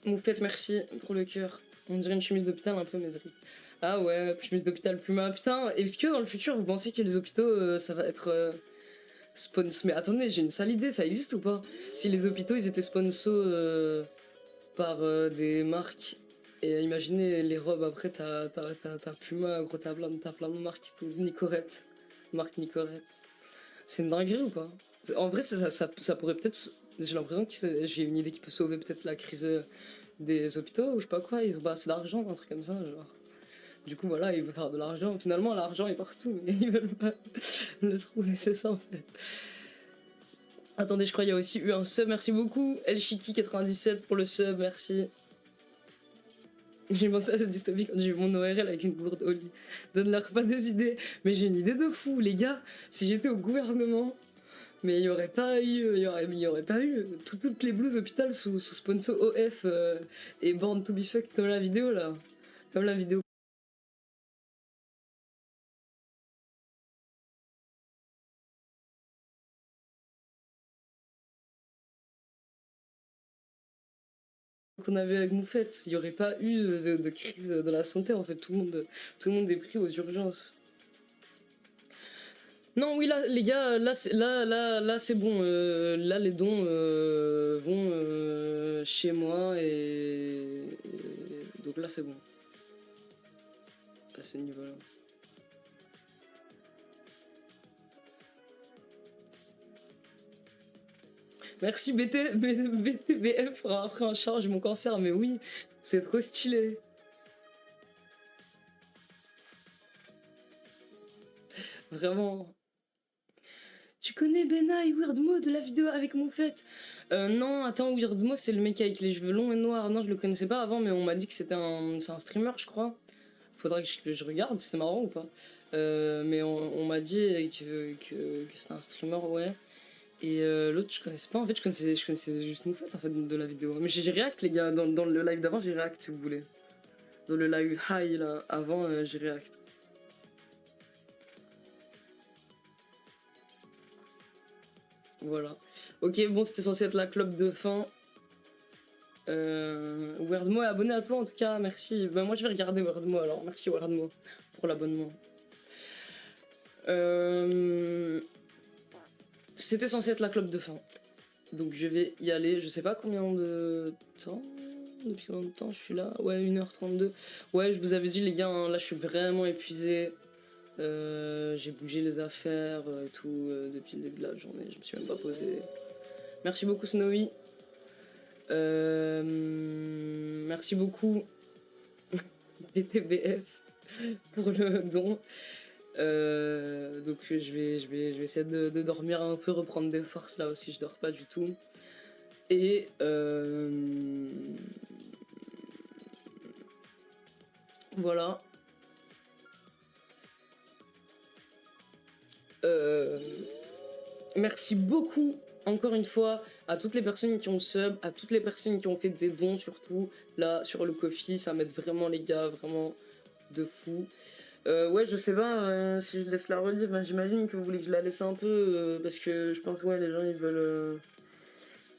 Speaker 1: Moufette, merci pour le cœur. On dirait une chemise d'hôpital un peu, mais drip. Ah ouais, chemise d'hôpital Puma. Putain, est-ce que dans le futur, vous pensez que les hôpitaux, ça va être sponsor? Mais attendez, j'ai une sale idée, ça existe ou pas? Si les hôpitaux, ils étaient sponsors par des marques, et imaginez les robes, après, t'as Puma, gros, t'as plein de marques, tout. Nicorette. Marque Nicorette. C'est une dinguerie ou pas? En vrai, ça pourrait peut-être. J'ai l'impression que j'ai une idée qui peut sauver peut-être la crise des hôpitaux ou je sais pas quoi. Ils ont pas assez d'argent, un truc comme ça, genre. Du coup, voilà, ils veulent faire de l'argent. Finalement, l'argent est partout, mais ils veulent pas le trouver, c'est ça en fait. Attendez, je crois qu'il y a aussi eu un sub, merci beaucoup. Elshiki97 pour le sub, merci. J'ai pensé à cette dystopie quand j'ai vu mon ORL avec une gourde au lit. Donne-leur pas des idées. Mais j'ai une idée de fou, les gars. Si j'étais au gouvernement, Mais il y aurait pas eu, il y aurait pas eu toutes les blues hôpital sous sponsor OF et Born to be Fucked comme la vidéo là. Comme la vidéo qu'on avait avec Moufette. Il y aurait pas eu de crise de la santé en fait. Tout le monde est pris aux urgences. Non, oui, là, les gars, là, c'est bon. Là, les dons vont chez moi donc là, c'est bon. À ce niveau-là. Merci BTBF pour avoir pris en charge mon cancer, mais oui, c'est trop stylé. Vraiment. Tu connais Benai, Weirdmo de la vidéo avec Moufette? Non, attends, Weirdmo c'est le mec avec les cheveux longs et noirs. Non, je le connaissais pas avant, mais on m'a dit que c'est un streamer, je crois. Faudrait que je regarde, c'est marrant ou pas. Mais on m'a dit que c'était un streamer, ouais. Et l'autre, je connaissais pas. En fait, je connaissais juste Moufette en fait, de la vidéo. Mais j'ai react, les gars. Dans le live d'avant, j'ai react si vous voulez. Dans le live high, là, avant, j'ai react. Voilà. Ok, bon, c'était censé être la clope de fin. Weirdmo est abonné à toi en tout cas, merci. Ben, moi je vais regarder Weirdmo alors, merci Weirdmo pour l'abonnement. C'était censé être la clope de fin. Donc je vais y aller, je sais pas combien de temps. Depuis combien de temps je suis là? Ouais, 1h32. Ouais, je vous avais dit les gars, hein, là je suis vraiment épuisé. J'ai bougé les affaires et tout depuis le début de la journée, je me suis même pas posé. Merci beaucoup Snowy. Merci beaucoup BTBF pour le don. Donc je vais essayer de dormir un peu, reprendre des forces là aussi, je dors pas du tout. Et voilà. Merci beaucoup encore une fois à toutes les personnes qui ont sub, à toutes les personnes qui ont fait des dons surtout là sur le Ko-fi, ça m'aide vraiment les gars, vraiment de fou. Ouais, je sais pas si je laisse la rediff, ben, j'imagine que vous voulez que je la laisse un peu parce que je pense ouais les gens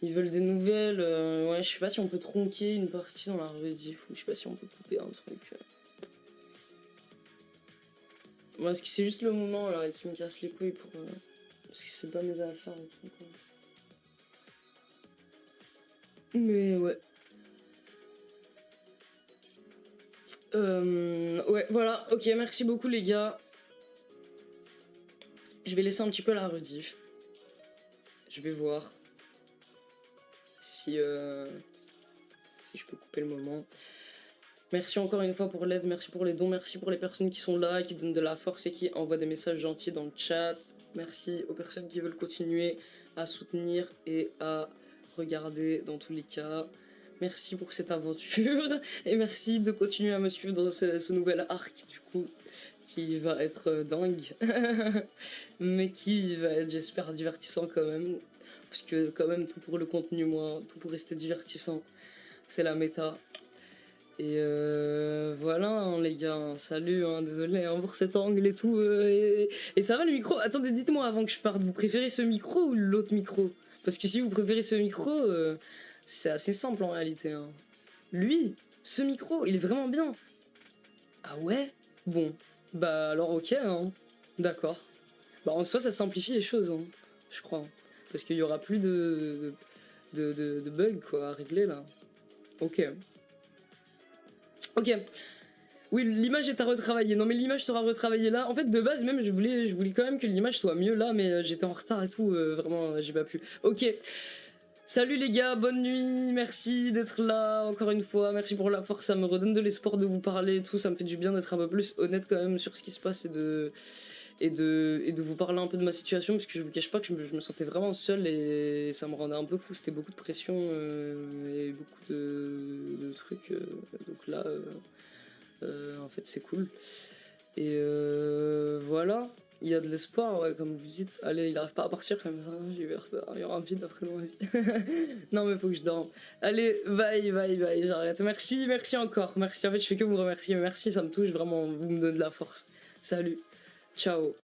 Speaker 1: ils veulent des nouvelles. Ouais, je sais pas si on peut tronquer une partie dans la rediff ou je sais pas si on peut couper un truc. Moi, parce que c'est juste le moment là qui me casse les couilles pour parce que c'est pas mes affaires et tout quoi. Mais ouais. Ouais, voilà. Ok, merci beaucoup les gars. Je vais laisser un petit peu la rediff. Je vais voir si je peux couper le moment. Merci encore une fois pour l'aide, merci pour les dons, merci pour les personnes qui sont là, qui donnent de la force et qui envoient des messages gentils dans le chat. Merci aux personnes qui veulent continuer à soutenir et à regarder dans tous les cas. Merci pour cette aventure et merci de continuer à me suivre dans ce nouvel arc du coup qui va être dingue mais qui va être j'espère divertissant quand même parce que quand même tout pour le contenu moi, tout pour rester divertissant c'est la méta. Et voilà hein, les gars, salut, hein, désolé hein, pour cet angle et tout. Et ça va le micro? Attendez, dites-moi avant que je parte, vous préférez ce micro ou l'autre micro? Parce que si vous préférez ce micro, c'est assez simple en réalité. Hein. Lui, ce micro, il est vraiment bien. Ah ouais? Bon, bah alors ok, hein. D'accord. Bah en soi, ça simplifie les choses, hein, je crois. Parce qu'il y aura plus de bugs quoi, à régler là. Ok. Ok. Oui, l'image est à retravailler. Non, mais l'image sera retravaillée là. En fait, de base, même, je voulais quand même que l'image soit mieux là, mais j'étais en retard et tout. Vraiment, j'ai pas pu. Ok. Salut les gars, bonne nuit. Merci d'être là encore une fois. Merci pour la force. Ça me redonne de l'espoir de vous parler et tout. Ça me fait du bien d'être un peu plus honnête quand même sur ce qui se passe et de vous parler un peu de ma situation. Parce que je vous cache pas que je me sentais vraiment seul et ça me rendait un peu fou. C'était beaucoup de pression et beaucoup de trucs. Donc là. En fait c'est cool et voilà Il y a de l'espoir, ouais, comme vous dites. Allez, il arrive pas à partir comme ça, j'ai eu peur. Il y aura un vide après dans ma vie. Non, mais faut que je dorme. Allez, bye, bye, bye, j'arrête. Merci, merci encore. Merci, en fait, je fais que vous remercier. Merci, ça me touche vraiment. Vous me donnez de la force. Salut. Ciao.